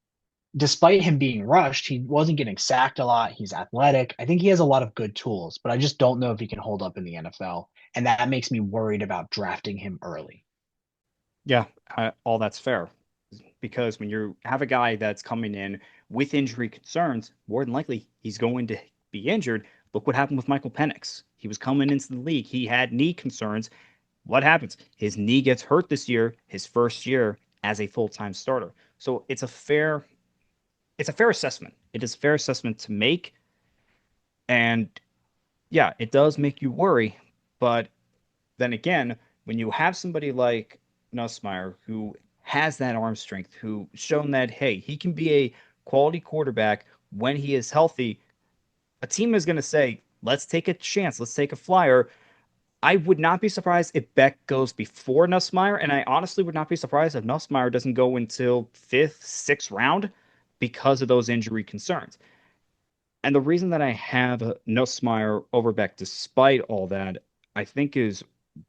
[SPEAKER 2] despite him being rushed, he wasn't getting sacked a lot. He's athletic. I think he has a lot of good tools, but I just don't know if he can hold up in the NFL. And that makes me worried about drafting him early.
[SPEAKER 1] Yeah, all that's fair. Because when you have a guy that's coming in with injury concerns, more than likely he's going to be injured. Look what happened with Michael Penix. He was coming into the league. He had knee concerns. What happens? His knee gets hurt this year, his first year as a full-time starter. So it's a fair assessment. It is a fair assessment to make. And yeah, it does make you worry. But then again, when you have somebody like Nussmeier who has that arm strength, who shown that, hey, he can be a quality quarterback when he is healthy, a team is going to say, let's take a chance, let's take a flyer. I would not be surprised if Beck goes before Nussmeier, and I honestly would not be surprised if Nussmeier doesn't go until fifth, sixth round because of those injury concerns. And the reason that I have Nussmeier over Beck, despite all that, I think is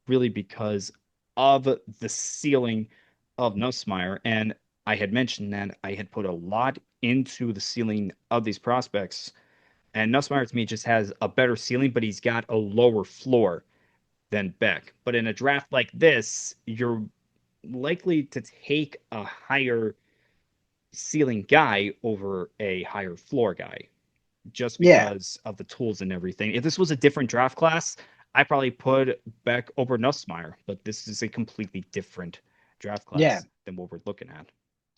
[SPEAKER 1] really because of the ceiling of Nussmeier. And I had mentioned that I had put a lot into the ceiling of these prospects. And Nussmeier to me just has a better ceiling, but he's got a lower floor than Beck. But in a draft like this, you're likely to take a higher ceiling guy over a higher floor guy just
[SPEAKER 2] Yeah,
[SPEAKER 1] because of the tools and everything. If this was a different draft class, I probably put Beck over Nussmeier, but this is a completely different draft
[SPEAKER 2] yeah.
[SPEAKER 1] class than what we're looking at.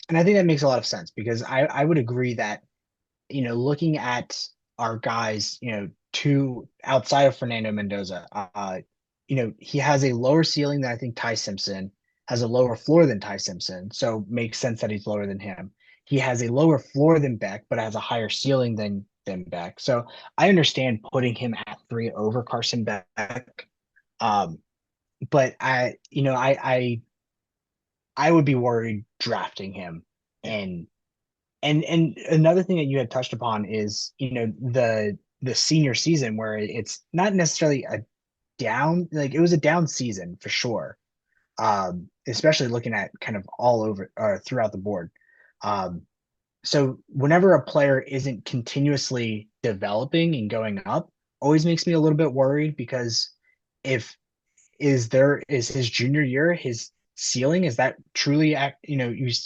[SPEAKER 2] And I think that makes a lot of sense because I would agree that, looking at our guys, two outside of Fernando Mendoza, he has a lower ceiling than I think Ty Simpson, has a lower floor than Ty Simpson. So makes sense that he's lower than him. He has a lower floor than Beck, but has a higher ceiling than Beck. So I understand putting him at three over Carson Beck. Um, but I would be worried drafting him.
[SPEAKER 1] Yeah.
[SPEAKER 2] And another thing that you had touched upon is, the senior season where it's not necessarily a down, like it was a down season for sure. Especially looking at kind of all over throughout the board. Um, so whenever a player isn't continuously developing and going up, always makes me a little bit worried because if is his junior year his ceiling, is that truly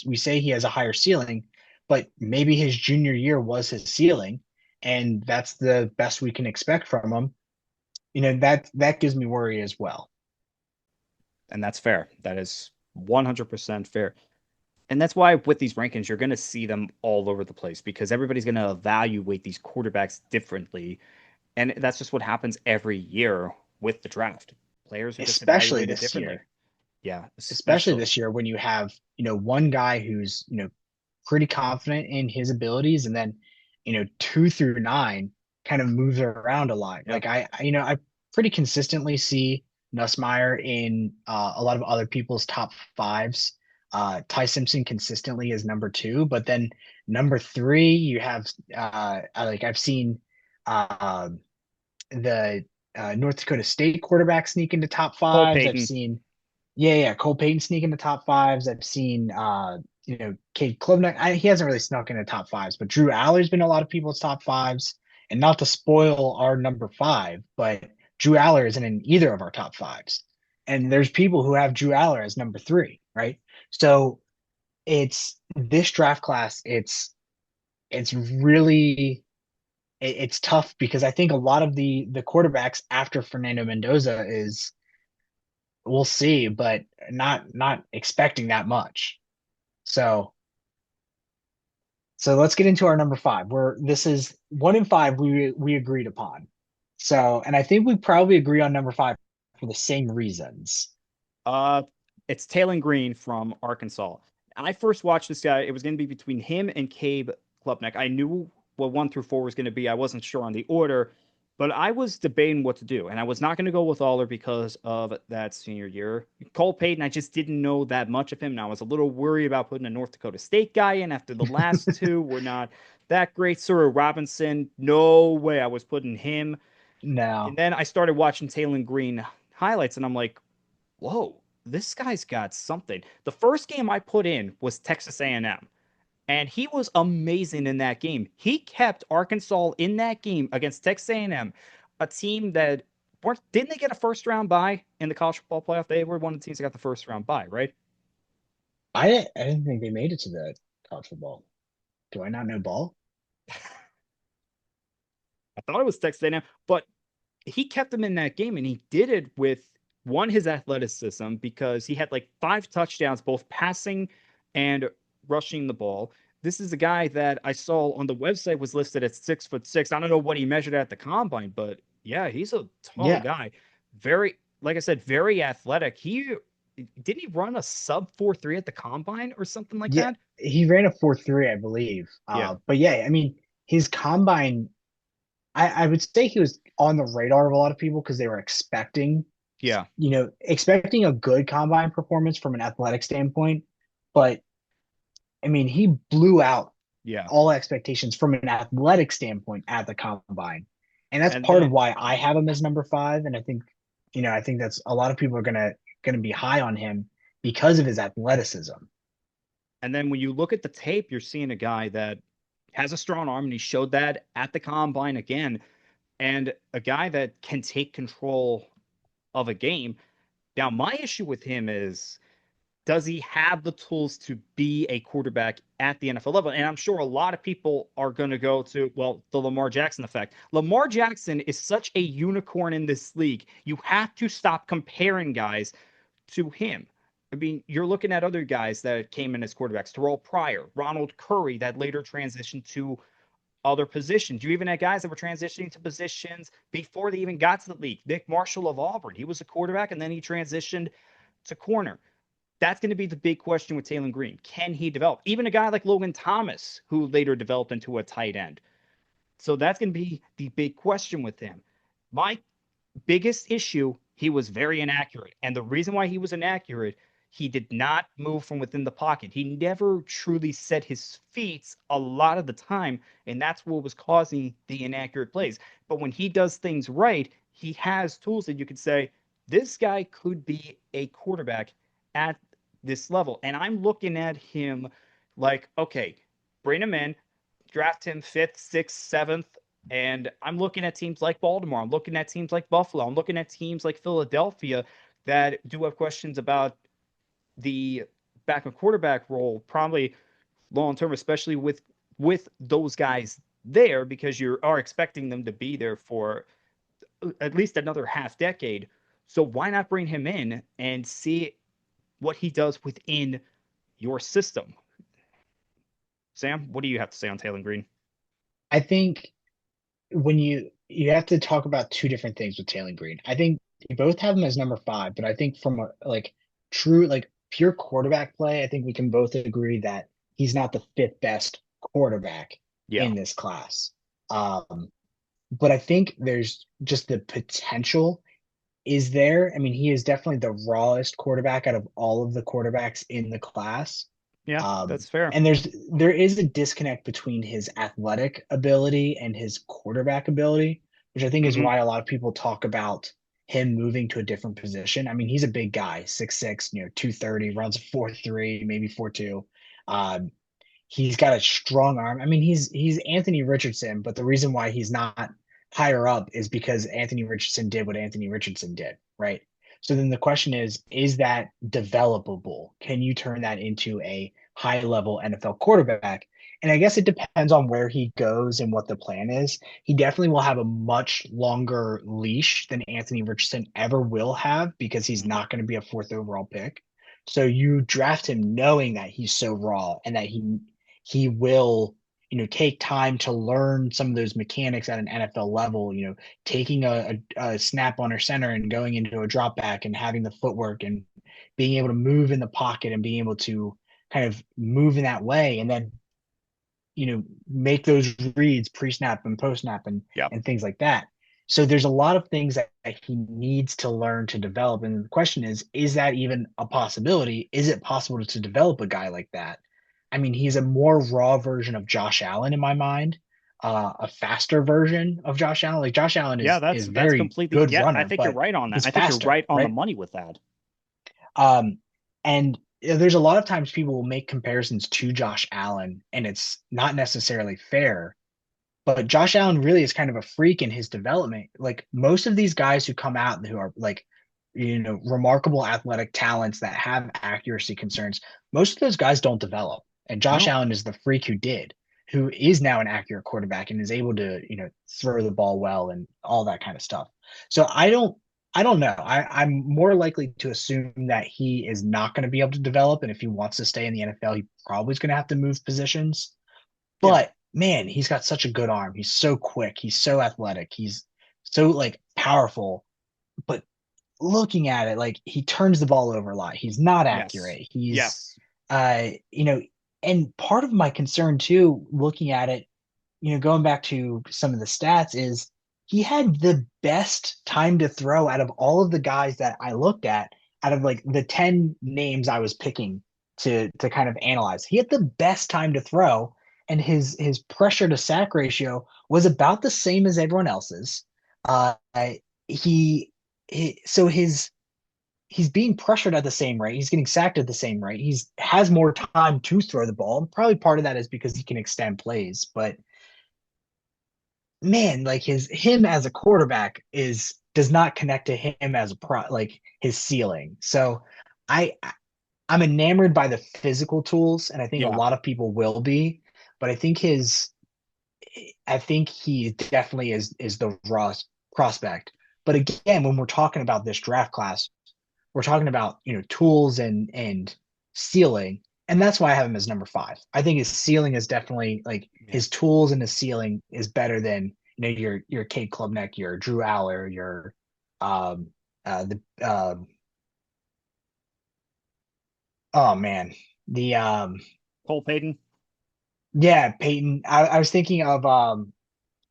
[SPEAKER 2] we say he has a higher ceiling, but maybe his junior year was his ceiling and that's the best we can expect from him. That gives me worry as well.
[SPEAKER 1] And that's fair. That is 100% fair. And that's why with these rankings, you're going to see them all over the place because everybody's going to evaluate these quarterbacks differently. And that's just what happens every year with the draft. Players are just
[SPEAKER 2] especially
[SPEAKER 1] evaluated
[SPEAKER 2] this
[SPEAKER 1] differently.
[SPEAKER 2] year
[SPEAKER 1] Yeah,
[SPEAKER 2] especially
[SPEAKER 1] especially.
[SPEAKER 2] this year when you have one guy who's pretty confident in his abilities, and then 2 through 9 kind of moves around a lot.
[SPEAKER 1] Yeah.
[SPEAKER 2] Like I pretty consistently see Nussmeier in a lot of other people's top fives. Ty Simpson consistently is number 2, but then number 3 you have I've seen uh, the North Dakota State quarterback sneak into top
[SPEAKER 1] Cole
[SPEAKER 2] fives. I've
[SPEAKER 1] Payton.
[SPEAKER 2] seen yeah, Cole Payton sneak into top fives. I've seen Cade Klubnik. He hasn't really snuck into top fives, but Drew Aller's been a lot of people's top fives. And not to spoil our number 5, but Drew Aller isn't in either of our top fives. And there's people who have Drew Aller as number 3, right? So it's this draft class, it's really it's tough because I think a lot of the quarterbacks after Fernando Mendoza is we'll see, but not expecting that much. So let's get into our number 5. Where this is 1 and 5 we agreed upon. So and I think we probably agree on number 5 for the same reasons.
[SPEAKER 1] Uh, it's Taylon Green from Arkansas. I first watched this guy. It was going to be between him and Cabe Klubnik. I knew what 1 through 4 was going to be. I wasn't sure on the order, but I was debating what to do, and I was not going to go with Aller because of that senior year. Cole Payton, I just didn't know that much of him, and I was a little worried about putting a North Dakota State guy in after the last two were not that great. Sir Robinson, no way I was putting him. And
[SPEAKER 2] No.
[SPEAKER 1] then I started watching Taylon Green highlights, and I'm like, whoa, this guy's got something. The first game I put in was Texas A&M, and he was amazing in that game. He kept Arkansas in that game against Texas A&M, a team that weren't didn't they get a first round bye in the college football playoff? They were one of the teams that got the first round bye, right?
[SPEAKER 2] I didn't think they made it to the college football. Do I not know ball?
[SPEAKER 1] I thought it was Texas A&M, but he kept them in that game, and he did it with one his athleticism because he had like 5 touchdowns, both passing and rushing the ball. This is a guy that I saw on the website was listed at 6'6". I don't know what he measured at the combine, but yeah, he's a tall
[SPEAKER 2] Yeah.
[SPEAKER 1] guy. Very, like I said, very athletic. He didn't he run a sub 4.3 at the combine or something like
[SPEAKER 2] Yeah,
[SPEAKER 1] that?
[SPEAKER 2] he ran a 4.3, I believe.
[SPEAKER 1] Yeah.
[SPEAKER 2] But yeah, I mean, his combine, I would say he was on the radar of a lot of people because they were
[SPEAKER 1] Yeah.
[SPEAKER 2] expecting a good combine performance from an athletic standpoint. But I mean, he blew out
[SPEAKER 1] Yeah.
[SPEAKER 2] all expectations from an athletic standpoint at the combine. And that's
[SPEAKER 1] And
[SPEAKER 2] part of
[SPEAKER 1] then
[SPEAKER 2] why I have him as number five. And I think that's a lot of people are gonna be high on him because of his athleticism.
[SPEAKER 1] and then when you look at the tape, you're seeing a guy that has a strong arm, and he showed that at the combine again, and a guy that can take control of a game. Now, my issue with him is, does he have the tools to be a quarterback at the NFL level? And I'm sure a lot of people are going to go to, well, the Lamar Jackson effect. Lamar Jackson is such a unicorn in this league. You have to stop comparing guys to him. I mean, you're looking at other guys that came in as quarterbacks, Terrell Pryor, Ronald Curry, that later transitioned to other positions. You even had guys that were transitioning to positions before they even got to the league. Nick Marshall of Auburn, he was a quarterback and then he transitioned to corner. That's going to be the big question with Taylor Green. Can he develop? Even a guy like Logan Thomas, who later developed into a tight end. So that's going to be the big question with him. My biggest issue, he was very inaccurate. And the reason why he was inaccurate, he did not move from within the pocket. He never truly set his feet a lot of the time. And that's what was causing the inaccurate plays. But when he does things right, he has tools that you could say, this guy could be a quarterback at this level. And I'm looking at him like, okay, bring him in, draft him fifth, sixth, seventh, and I'm looking at teams like Baltimore. I'm looking at teams like Buffalo. I'm looking at teams like Philadelphia that do have questions about the backup quarterback role, probably long term, especially with those guys there, because you are expecting them to be there for at least another half decade. So why not bring him in and see what he does within your system? Sam, what do you have to say on Taylor Green?
[SPEAKER 2] I think when you have to talk about two different things with Taylor Green. I think you both have him as number five, but I think from a true pure quarterback play, I think we can both agree that he's not the fifth best quarterback
[SPEAKER 1] Yeah,
[SPEAKER 2] in this class. But I think there's just the potential is there. I mean, he is definitely the rawest quarterback out of all of the quarterbacks in the class.
[SPEAKER 1] yeah, that's fair.
[SPEAKER 2] And there is a disconnect between his athletic ability and his quarterback ability, which I think is
[SPEAKER 1] Hmm.
[SPEAKER 2] why a lot of people talk about him moving to a different position. I mean, he's a big guy, 6'6", 230, runs a 4.3, maybe 4.2. Um, he's got a strong arm. I mean, he's Anthony Richardson, but the reason why he's not higher up is because Anthony Richardson did what Anthony Richardson did, right? So then the question is that developable? Can you turn that into a high level NFL quarterback? And I guess it depends on where he goes and what the plan is. He definitely will have a much longer leash than Anthony Richardson ever will have because he's
[SPEAKER 1] Hmm.
[SPEAKER 2] not going to be a fourth overall pick. So you draft him knowing that he's so raw and that he will take time to learn some of those mechanics at an NFL level, taking a snap under center and going into a drop back and having the footwork and being able to move in the pocket and being able to kind of move in that way and then make those reads pre-snap and post-snap
[SPEAKER 1] Yep.
[SPEAKER 2] and things like that. So there's a lot of things that he needs to learn to develop. And the question is that even a possibility? Is it possible to develop a guy like that? I mean, he's a more raw version of Josh Allen in my mind, a faster version of Josh Allen. Like Josh Allen
[SPEAKER 1] Yeah,
[SPEAKER 2] is
[SPEAKER 1] that's
[SPEAKER 2] very
[SPEAKER 1] completely.
[SPEAKER 2] good
[SPEAKER 1] Yeah, I
[SPEAKER 2] runner,
[SPEAKER 1] think you're
[SPEAKER 2] but
[SPEAKER 1] right on that.
[SPEAKER 2] he's
[SPEAKER 1] I think you're
[SPEAKER 2] faster,
[SPEAKER 1] right on the
[SPEAKER 2] right?
[SPEAKER 1] money with that.
[SPEAKER 2] Um, and there's a lot of times people will make comparisons to Josh Allen, and it's not necessarily fair. But Josh Allen really is kind of a freak in his development. Like most of these guys who come out and who are remarkable athletic talents that have accuracy concerns, most of those guys don't develop. And Josh
[SPEAKER 1] No.
[SPEAKER 2] Allen is the freak who did, who is now an accurate quarterback and is able to, throw the ball well and all that kind of stuff. So I don't know. I'm more likely to assume that he is not going to be able to develop. And if he wants to stay in the NFL, he probably is going to have to move positions.
[SPEAKER 1] Yeah.
[SPEAKER 2] But man, he's got such a good arm. He's so quick. He's so athletic. He's so powerful. But looking at it, like he turns the ball over a lot. He's not
[SPEAKER 1] Yes.
[SPEAKER 2] accurate. He's,
[SPEAKER 1] Yes.
[SPEAKER 2] you know, and part of my concern too, looking at it, going back to some of the stats, is he had the best time to throw out of all of the guys that I looked at, out of like the 10 names I was picking to kind of analyze. He had the best time to throw, and his pressure to sack ratio was about the same as everyone else's. Uh, he, so he's being pressured at the same rate. He's getting sacked at the same rate. He's has more time to throw the ball. And probably part of that is because he can extend plays. But man, like him as a quarterback does not connect to him as a like his ceiling. So I I'm enamored by the physical tools, and I think a
[SPEAKER 1] Yeah.
[SPEAKER 2] lot of people will be. But I think he definitely is the raw prospect. But again, when we're talking about this draft class, we're talking about tools and ceiling, and that's why I have him as number 5. I think his ceiling is definitely like
[SPEAKER 1] Yeah.
[SPEAKER 2] his tools, and his ceiling is better than your Cade Klubnik, your Drew Aller, your um the oh man, the
[SPEAKER 1] Cole Payton.
[SPEAKER 2] yeah, Peyton. I was thinking of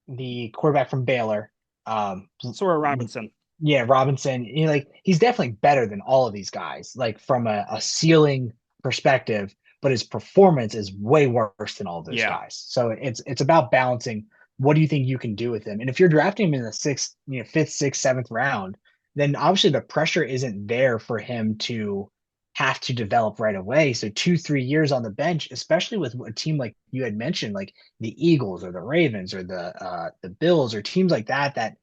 [SPEAKER 2] the quarterback from Baylor. Um,
[SPEAKER 1] Sora Robinson.
[SPEAKER 2] yeah, Robinson. Like he's definitely better than all of these guys, like from a ceiling perspective, but his performance is way worse than all of those
[SPEAKER 1] Yeah.
[SPEAKER 2] guys. So it's about balancing what do you think you can do with him. And if you're drafting him in the sixth, fifth, sixth, seventh round, then obviously the pressure isn't there for him to have to develop right away. So 2, 3 years on the bench, especially with a team like you had mentioned, like the Eagles or the Ravens or the Bills or teams like that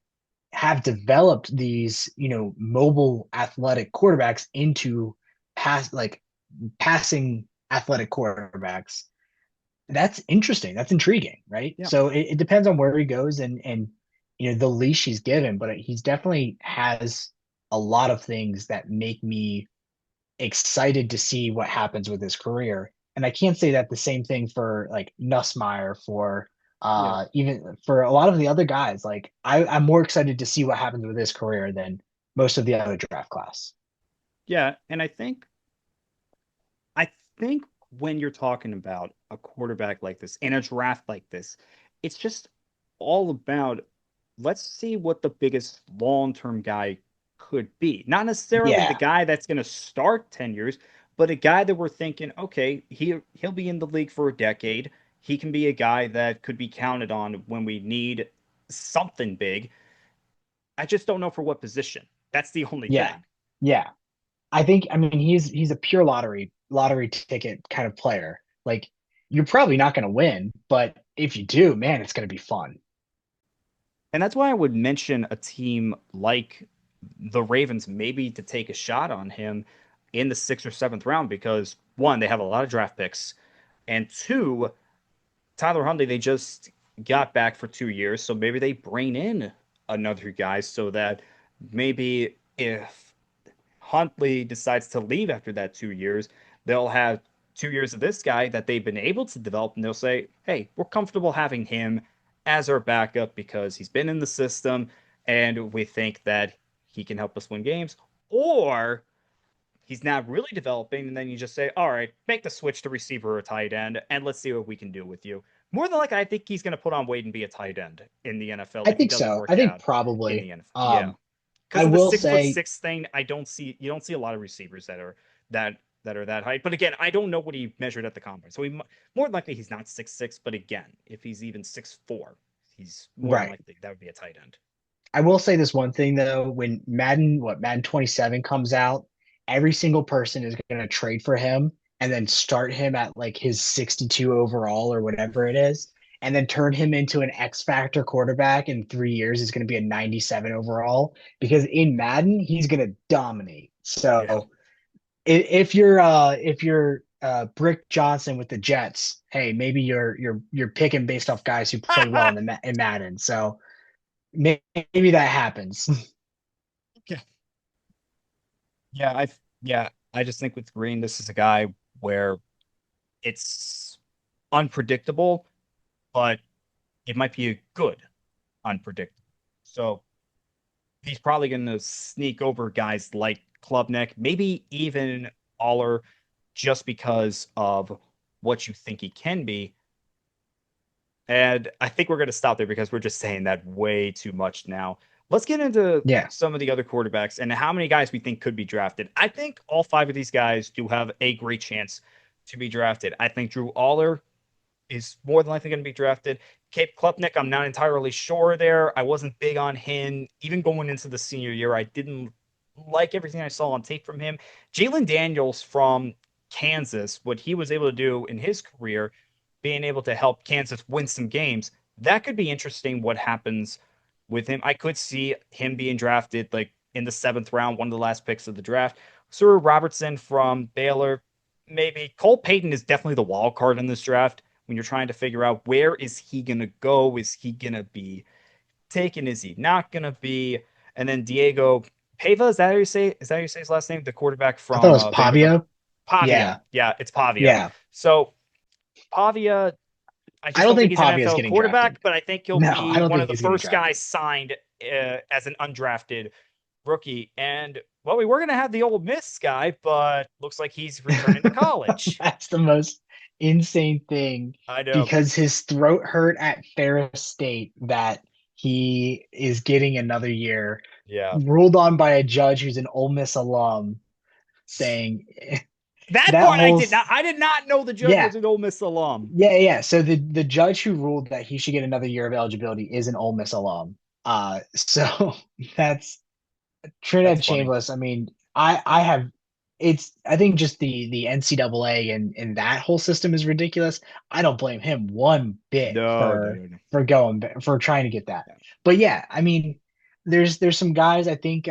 [SPEAKER 2] have developed these, mobile athletic quarterbacks into passing athletic quarterbacks. That's interesting. That's intriguing, right?
[SPEAKER 1] Yeah.
[SPEAKER 2] So it depends on where he goes and the leash he's given, but he's definitely has a lot of things that make me excited to see what happens with his career. And I can't say that the same thing for like Nussmeyer, for
[SPEAKER 1] Yeah.
[SPEAKER 2] even for a lot of the other guys. Like I'm more excited to see what happens with his career than most of the other draft class.
[SPEAKER 1] Yeah. And I think when you're talking about a quarterback like this in a draft like this, it's just all about let's see what the biggest long-term guy could be. Not necessarily the
[SPEAKER 2] Yeah,
[SPEAKER 1] guy that's going to start 10 years, but a guy that we're thinking, okay, he'll be in the league for a decade. He can be a guy that could be counted on when we need something big. I just don't know for what position. That's the only
[SPEAKER 2] yeah,
[SPEAKER 1] thing.
[SPEAKER 2] yeah. I mean he's a pure lottery ticket kind of player. Like you're probably not going to win, but if you do, man, it's going to be fun.
[SPEAKER 1] And that's why I would mention a team like the Ravens maybe to take a shot on him in the sixth or seventh round because one, they have a lot of draft picks, and two, Tyler Huntley, they just got back for 2 years, so maybe they bring in another guy so that maybe if Huntley decides to leave after that 2 years, they'll have 2 years of this guy that they've been able to develop, and they'll say, hey, we're comfortable having him as our backup because he's been in the system and we think that he can help us win games. Or he's not really developing, and then you just say, all right, make the switch to receiver or tight end, and let's see what we can do with you. More than likely, I think he's going to put on weight and be a tight end in the NFL
[SPEAKER 2] I
[SPEAKER 1] if he
[SPEAKER 2] think
[SPEAKER 1] doesn't
[SPEAKER 2] so. I
[SPEAKER 1] work
[SPEAKER 2] think
[SPEAKER 1] out in the
[SPEAKER 2] probably.
[SPEAKER 1] NFL. Yeah,
[SPEAKER 2] I
[SPEAKER 1] because of the
[SPEAKER 2] will
[SPEAKER 1] 6 foot
[SPEAKER 2] say,
[SPEAKER 1] 6 thing, I don't see you don't see a lot of receivers that are that height. But again, I don't know what he measured at the combine, so more than likely he's not 6'6". But again, if he's even 6'4", he's more than
[SPEAKER 2] right.
[SPEAKER 1] likely that would be a tight end.
[SPEAKER 2] I will say this one thing though, when Madden 27 comes out, every single person is going to trade for him and then start him at like his 62 overall or whatever it is, and then turn him into an X factor quarterback in 3 years is going to be a 97 overall because in Madden he's going to dominate.
[SPEAKER 1] Yeah.
[SPEAKER 2] So if you're Brick Johnson with the Jets, hey, maybe you're picking based off guys who play well in Madden. So maybe that happens.
[SPEAKER 1] Okay. Yeah, I just think with Green, this is a guy where it's unpredictable, but it might be a good unpredictable. So he's probably going to sneak over guys like Klubnik, maybe even Aller, just because of what you think he can be. And I think we're going to stop there because we're just saying that way too much now. Let's get into
[SPEAKER 2] Yeah,
[SPEAKER 1] some of the other quarterbacks and how many guys we think could be drafted. I think all five of these guys do have a great chance to be drafted. I think Drew Aller is more than likely going to be drafted. Cape Klubnik, I'm not entirely sure there. I wasn't big on him. Even going into the senior year, I didn't like everything I saw on tape from him. Jalen Daniels from Kansas, what he was able to do in his career, being able to help Kansas win some games, that could be interesting what happens with him. I could see him being drafted like in the seventh round, one of the last picks of the draft. Sir Robertson from Baylor, maybe. Cole Payton is definitely the wild card in this draft when you're trying to figure out where is he going to go? Is he going to be taken? Is he not going to be? And then Diego Pava, is that how you say? Is that how you say his last name? The quarterback
[SPEAKER 2] I thought it
[SPEAKER 1] from
[SPEAKER 2] was
[SPEAKER 1] Vanderbilt.
[SPEAKER 2] Pavia.
[SPEAKER 1] Pavia.
[SPEAKER 2] Yeah,
[SPEAKER 1] Yeah, it's Pavia.
[SPEAKER 2] yeah.
[SPEAKER 1] So Pavia, I
[SPEAKER 2] I
[SPEAKER 1] just
[SPEAKER 2] don't
[SPEAKER 1] don't think
[SPEAKER 2] think
[SPEAKER 1] he's an
[SPEAKER 2] Pavia is
[SPEAKER 1] NFL
[SPEAKER 2] getting drafted.
[SPEAKER 1] quarterback, but I think he'll
[SPEAKER 2] No, I
[SPEAKER 1] be
[SPEAKER 2] don't
[SPEAKER 1] one
[SPEAKER 2] think
[SPEAKER 1] of the
[SPEAKER 2] he's getting
[SPEAKER 1] first
[SPEAKER 2] drafted.
[SPEAKER 1] guys signed as an undrafted rookie. And well, we were going to have the old Miss guy, but looks like he's returning to college.
[SPEAKER 2] That's the most insane thing
[SPEAKER 1] I know.
[SPEAKER 2] because his throat hurt at Ferris State that he is getting another year
[SPEAKER 1] Yeah.
[SPEAKER 2] ruled on by a judge who's an Ole Miss alum saying
[SPEAKER 1] That
[SPEAKER 2] that
[SPEAKER 1] part I
[SPEAKER 2] whole
[SPEAKER 1] did not. I did not know the judge
[SPEAKER 2] yeah
[SPEAKER 1] was an Ole Miss alum.
[SPEAKER 2] yeah. So the judge who ruled that he should get another year of eligibility is an Ole Miss alum. So that's
[SPEAKER 1] That's
[SPEAKER 2] Trinidad
[SPEAKER 1] funny.
[SPEAKER 2] Chambliss. I mean, I have it's I think just the NCAA and that whole system is ridiculous. I don't blame him one bit
[SPEAKER 1] No, no, no, no.
[SPEAKER 2] for trying to get that.
[SPEAKER 1] Yeah.
[SPEAKER 2] But yeah, I mean, there's some guys I think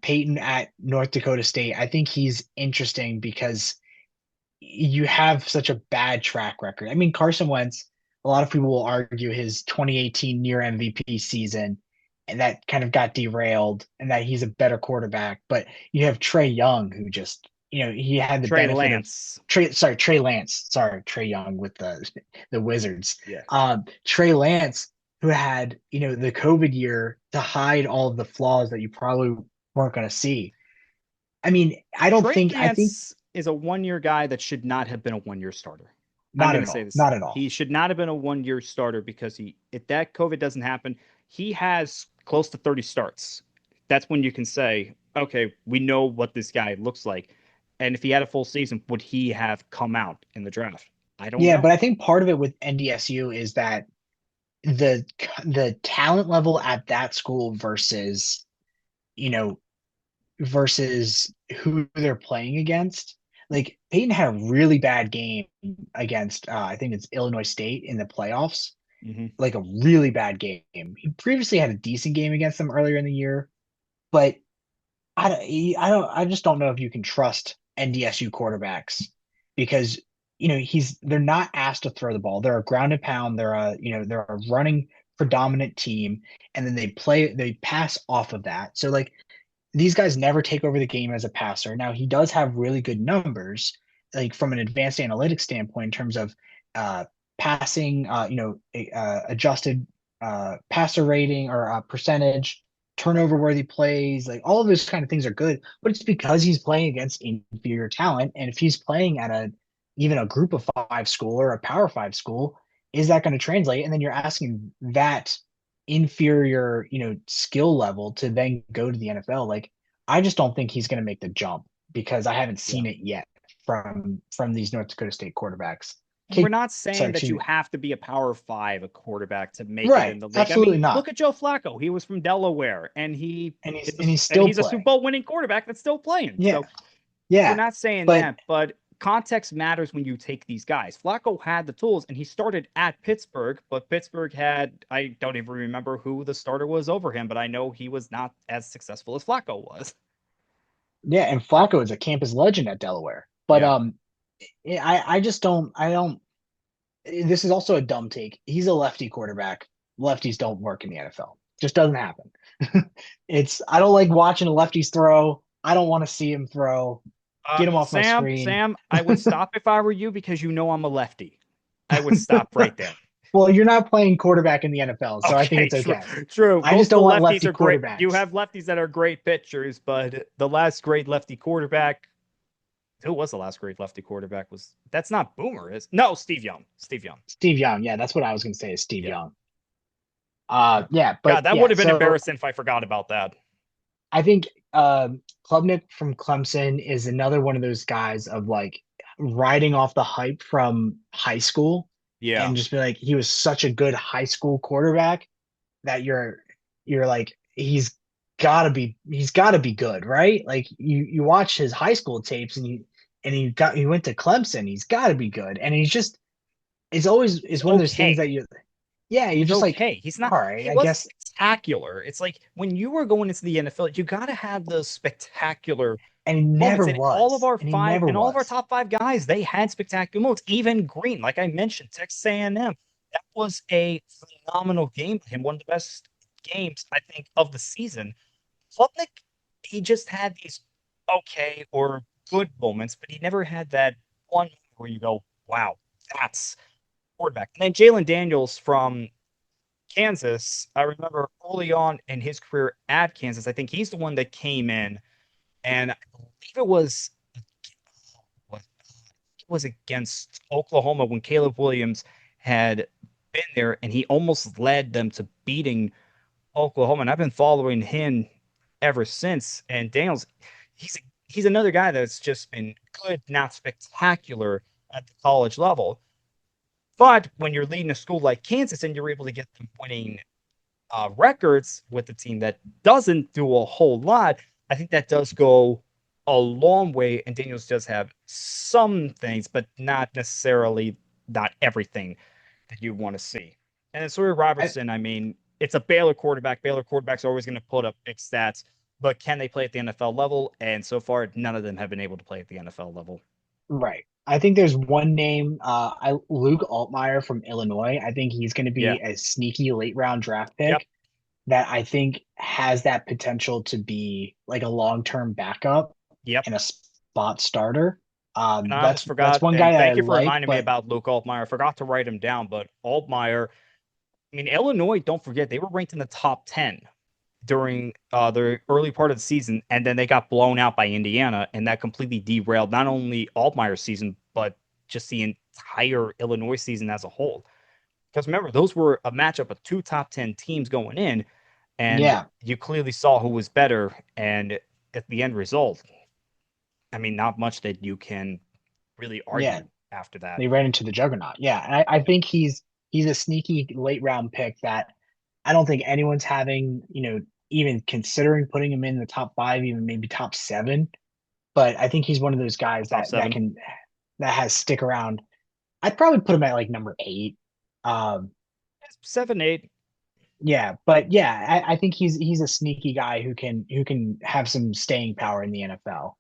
[SPEAKER 2] Peyton at North Dakota State. I think he's interesting because you have such a bad track record. I mean, Carson Wentz, a lot of people will argue his 2018 near MVP season and that kind of got derailed and that he's a better quarterback. But you have Trey Young, who just, he had the
[SPEAKER 1] Trey
[SPEAKER 2] benefit of
[SPEAKER 1] Lance.
[SPEAKER 2] Trey Lance, sorry, Trey Young with the Wizards.
[SPEAKER 1] Yeah.
[SPEAKER 2] Trey Lance, who had, the COVID year to hide all of the flaws that you probably weren't going to see. I mean,
[SPEAKER 1] Trey
[SPEAKER 2] I think
[SPEAKER 1] Lance is a 1 year guy that should not have been a 1 year starter. I'm
[SPEAKER 2] not
[SPEAKER 1] going
[SPEAKER 2] at
[SPEAKER 1] to say
[SPEAKER 2] all,
[SPEAKER 1] this.
[SPEAKER 2] not at all.
[SPEAKER 1] He should not have been a 1 year starter because if that COVID doesn't happen, he has close to 30 starts. That's when you can say, okay, we know what this guy looks like. And if he had a full season, would he have come out in the draft? I don't
[SPEAKER 2] Yeah,
[SPEAKER 1] know.
[SPEAKER 2] but I think part of it with NDSU is that the the talent level at that school versus, you know, versus who they're playing against. Like Peyton had a really bad game against I think it's Illinois State in the playoffs,
[SPEAKER 1] Hmm.
[SPEAKER 2] like a really bad game. He previously had a decent game against them earlier in the year, but I just don't know if you can trust NDSU quarterbacks because they're not asked to throw the ball. They're a ground and pound. They're a running predominant team, and then they pass off of that. So like these guys never take over the game as a passer. Now he does have really good numbers, like from an advanced analytics standpoint in terms of uh, passing, adjusted passer rating or percentage, turnover worthy plays, like all of those kind of things are good. But it's because he's playing against inferior talent, and if he's playing at even a group of five school or a power five school, is that going to translate? And then you're asking that inferior, skill level to then go to the NFL. Like, I just don't think he's going to make the jump because I haven't
[SPEAKER 1] Yeah.
[SPEAKER 2] seen it yet from these North Dakota State quarterbacks.
[SPEAKER 1] We're
[SPEAKER 2] Kate,
[SPEAKER 1] not
[SPEAKER 2] sorry,
[SPEAKER 1] saying that
[SPEAKER 2] excuse
[SPEAKER 1] you
[SPEAKER 2] me.
[SPEAKER 1] have to be a power five, a quarterback to make it in
[SPEAKER 2] Right,
[SPEAKER 1] the league. I
[SPEAKER 2] absolutely
[SPEAKER 1] mean,
[SPEAKER 2] not.
[SPEAKER 1] look at Joe Flacco. He was from Delaware and
[SPEAKER 2] And he's
[SPEAKER 1] and
[SPEAKER 2] still
[SPEAKER 1] he's a Super
[SPEAKER 2] playing.
[SPEAKER 1] Bowl winning quarterback that's still playing.
[SPEAKER 2] Yeah,
[SPEAKER 1] So we're
[SPEAKER 2] yeah.
[SPEAKER 1] not saying
[SPEAKER 2] But
[SPEAKER 1] that, but context matters when you take these guys. Flacco had the tools and he started at Pittsburgh, but Pittsburgh had, I don't even remember who the starter was over him, but I know he was not as successful as Flacco was.
[SPEAKER 2] yeah, and Flacco is a campus legend at Delaware. But
[SPEAKER 1] Yeah.
[SPEAKER 2] I just don't. This is also a dumb take. He's a lefty quarterback. Lefties don't work in the NFL. Just doesn't happen. I don't like watching lefties throw. I don't want to see him throw. Get him off my screen.
[SPEAKER 1] Sam, I would stop if I were you because you know I'm a lefty. I would stop right there.
[SPEAKER 2] Well, you're not playing quarterback in the NFL, so I think
[SPEAKER 1] Okay,
[SPEAKER 2] it's
[SPEAKER 1] true,
[SPEAKER 2] okay.
[SPEAKER 1] true.
[SPEAKER 2] I
[SPEAKER 1] Most
[SPEAKER 2] just
[SPEAKER 1] of the
[SPEAKER 2] don't want
[SPEAKER 1] lefties
[SPEAKER 2] lefty
[SPEAKER 1] are great. You
[SPEAKER 2] quarterbacks.
[SPEAKER 1] have lefties that are great pitchers, but the last great lefty quarterback, who was the last great lefty quarterback? Was that's not Boomer, is no Steve Young. Steve Young.
[SPEAKER 2] Steve Young, yeah, that's what I was going to say is Steve
[SPEAKER 1] Yeah,
[SPEAKER 2] Young.
[SPEAKER 1] yeah.
[SPEAKER 2] Yeah,
[SPEAKER 1] God,
[SPEAKER 2] but
[SPEAKER 1] that would
[SPEAKER 2] yeah,
[SPEAKER 1] have been
[SPEAKER 2] so
[SPEAKER 1] embarrassing if I forgot about that.
[SPEAKER 2] I think Klubnik from Clemson is another one of those guys of like riding off the hype from high school
[SPEAKER 1] Yeah.
[SPEAKER 2] and just be like he was such a good high school quarterback that you're like he's got to be good, right? Like you watch his high school tapes and he went to Clemson, he's got to be good. And he's just
[SPEAKER 1] He's
[SPEAKER 2] it's one of those things
[SPEAKER 1] okay.
[SPEAKER 2] that you're
[SPEAKER 1] He's
[SPEAKER 2] just like,
[SPEAKER 1] okay. He's not.
[SPEAKER 2] all right,
[SPEAKER 1] He
[SPEAKER 2] I
[SPEAKER 1] was
[SPEAKER 2] guess.
[SPEAKER 1] spectacular. It's like when you were going into the NFL, you got to have those spectacular
[SPEAKER 2] And he
[SPEAKER 1] moments.
[SPEAKER 2] never
[SPEAKER 1] And all of
[SPEAKER 2] was.
[SPEAKER 1] our
[SPEAKER 2] And he
[SPEAKER 1] five,
[SPEAKER 2] never
[SPEAKER 1] and all of our
[SPEAKER 2] was.
[SPEAKER 1] top five guys, they had spectacular moments. Even Green, like I mentioned, Texas A&M, that was a phenomenal game for him. One of the best games I think of the season. Klubnik, he just had these okay or good moments, but he never had that one where you go, "Wow, that's quarterback." And then Jalen Daniels from Kansas, I remember early on in his career at Kansas, I think he's the one that came in, and I believe it was against Oklahoma when Caleb Williams had been there, and he almost led them to beating Oklahoma. And I've been following him ever since. And Daniels, he's another guy that's just been good, not spectacular at the college level. But when you're leading a school like Kansas and you're able to get them winning records with the team that doesn't do a whole lot, I think that does go a long way. And Daniels does have some things, but not necessarily not everything that you want to see. And then Sawyer
[SPEAKER 2] I,
[SPEAKER 1] Robertson, I mean, it's a Baylor quarterback. Baylor quarterbacks are always going to put up big stats, but can they play at the NFL level? And so far, none of them have been able to play at the NFL level.
[SPEAKER 2] right. I think there's one name, Luke Altmaier from Illinois. I think he's going to
[SPEAKER 1] Yeah.
[SPEAKER 2] be a sneaky late round draft
[SPEAKER 1] Yep.
[SPEAKER 2] pick that I think has that potential to be like a long-term backup
[SPEAKER 1] Yep.
[SPEAKER 2] and a spot starter.
[SPEAKER 1] And I almost
[SPEAKER 2] That's
[SPEAKER 1] forgot.
[SPEAKER 2] one guy
[SPEAKER 1] And
[SPEAKER 2] that I
[SPEAKER 1] thank you for
[SPEAKER 2] like,
[SPEAKER 1] reminding me
[SPEAKER 2] but
[SPEAKER 1] about Luke Altmaier. I forgot to write him down, but Altmaier, I mean, Illinois, don't forget, they were ranked in the top 10 during the early part of the season, and then they got blown out by Indiana, and that completely derailed not only Altmaier's season, but just the entire Illinois season as a whole. Because remember, those were a matchup of two top 10 teams going in, and
[SPEAKER 2] yeah,
[SPEAKER 1] you clearly saw who was better. And at the end result, I mean, not much that you can really
[SPEAKER 2] yeah,
[SPEAKER 1] argue after that.
[SPEAKER 2] they ran into the juggernaut. Yeah, and I think he's a sneaky late round pick that I don't think anyone's having, even considering putting him in the top five, even maybe top seven. But I think he's one of those guys
[SPEAKER 1] Top
[SPEAKER 2] that
[SPEAKER 1] seven,
[SPEAKER 2] can that has stick around. I'd probably put him at like number eight. Um,
[SPEAKER 1] 7, 8.
[SPEAKER 2] yeah, but yeah, I think he's a sneaky guy who can have some staying power in the NFL.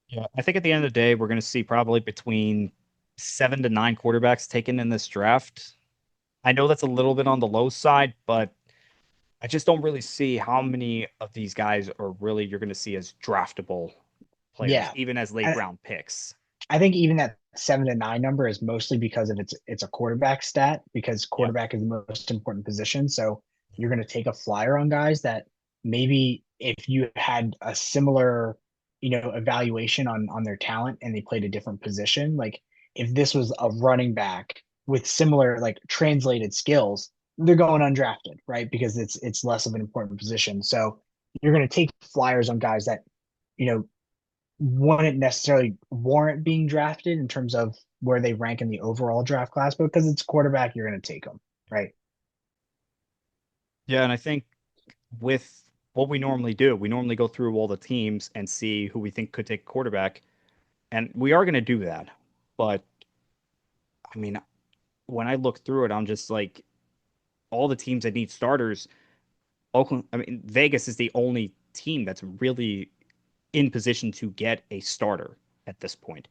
[SPEAKER 1] Yeah, I think at the end of the day, we're going to see probably between 7 to 9 quarterbacks taken in this draft. I know that's a little bit on the low side, but I just don't really see how many of these guys are really you're going to see as draftable players,
[SPEAKER 2] Yeah.
[SPEAKER 1] even as late
[SPEAKER 2] And
[SPEAKER 1] round picks.
[SPEAKER 2] I think even that 7 to 9 number is mostly because of it's a quarterback stat because
[SPEAKER 1] Yep.
[SPEAKER 2] quarterback is the most important position. So you're going to take a flyer on guys that maybe if you had a similar, evaluation on their talent and they played a different position, like if this was a running back with similar like translated skills, they're going undrafted, right? Because it's less of an important position. So you're going to take flyers on guys that you know wouldn't necessarily warrant being drafted in terms of where they rank in the overall draft class, but because it's quarterback, you're going to take them, right?
[SPEAKER 1] Yeah, and I think with what we normally do, we normally go through all the teams and see who we think could take quarterback, and we are going to do that. But I mean, when I look through it, I'm just like all the teams that need starters. Oakland, I mean, Vegas is the only team that's really in position to get a starter at this point.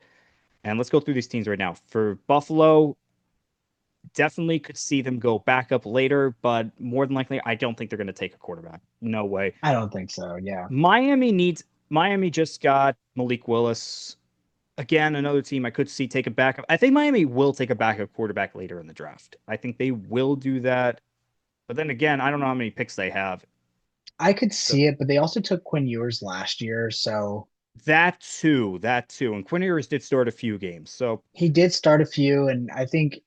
[SPEAKER 1] And let's go through these teams right now. For Buffalo, definitely could see them go back up later, but more than likely, I don't think they're going to take a quarterback. No way.
[SPEAKER 2] I don't think so. Yeah.
[SPEAKER 1] Miami just got Malik Willis. Again, another team I could see take a backup. I think Miami will take a backup quarterback later in the draft. I think they will do that. But then again, I don't know how many picks they have.
[SPEAKER 2] I could
[SPEAKER 1] So
[SPEAKER 2] see it, but they also took Quinn Ewers last year, so
[SPEAKER 1] that too. And Quinn Ewers did start a few games. So
[SPEAKER 2] he did start a few, and I think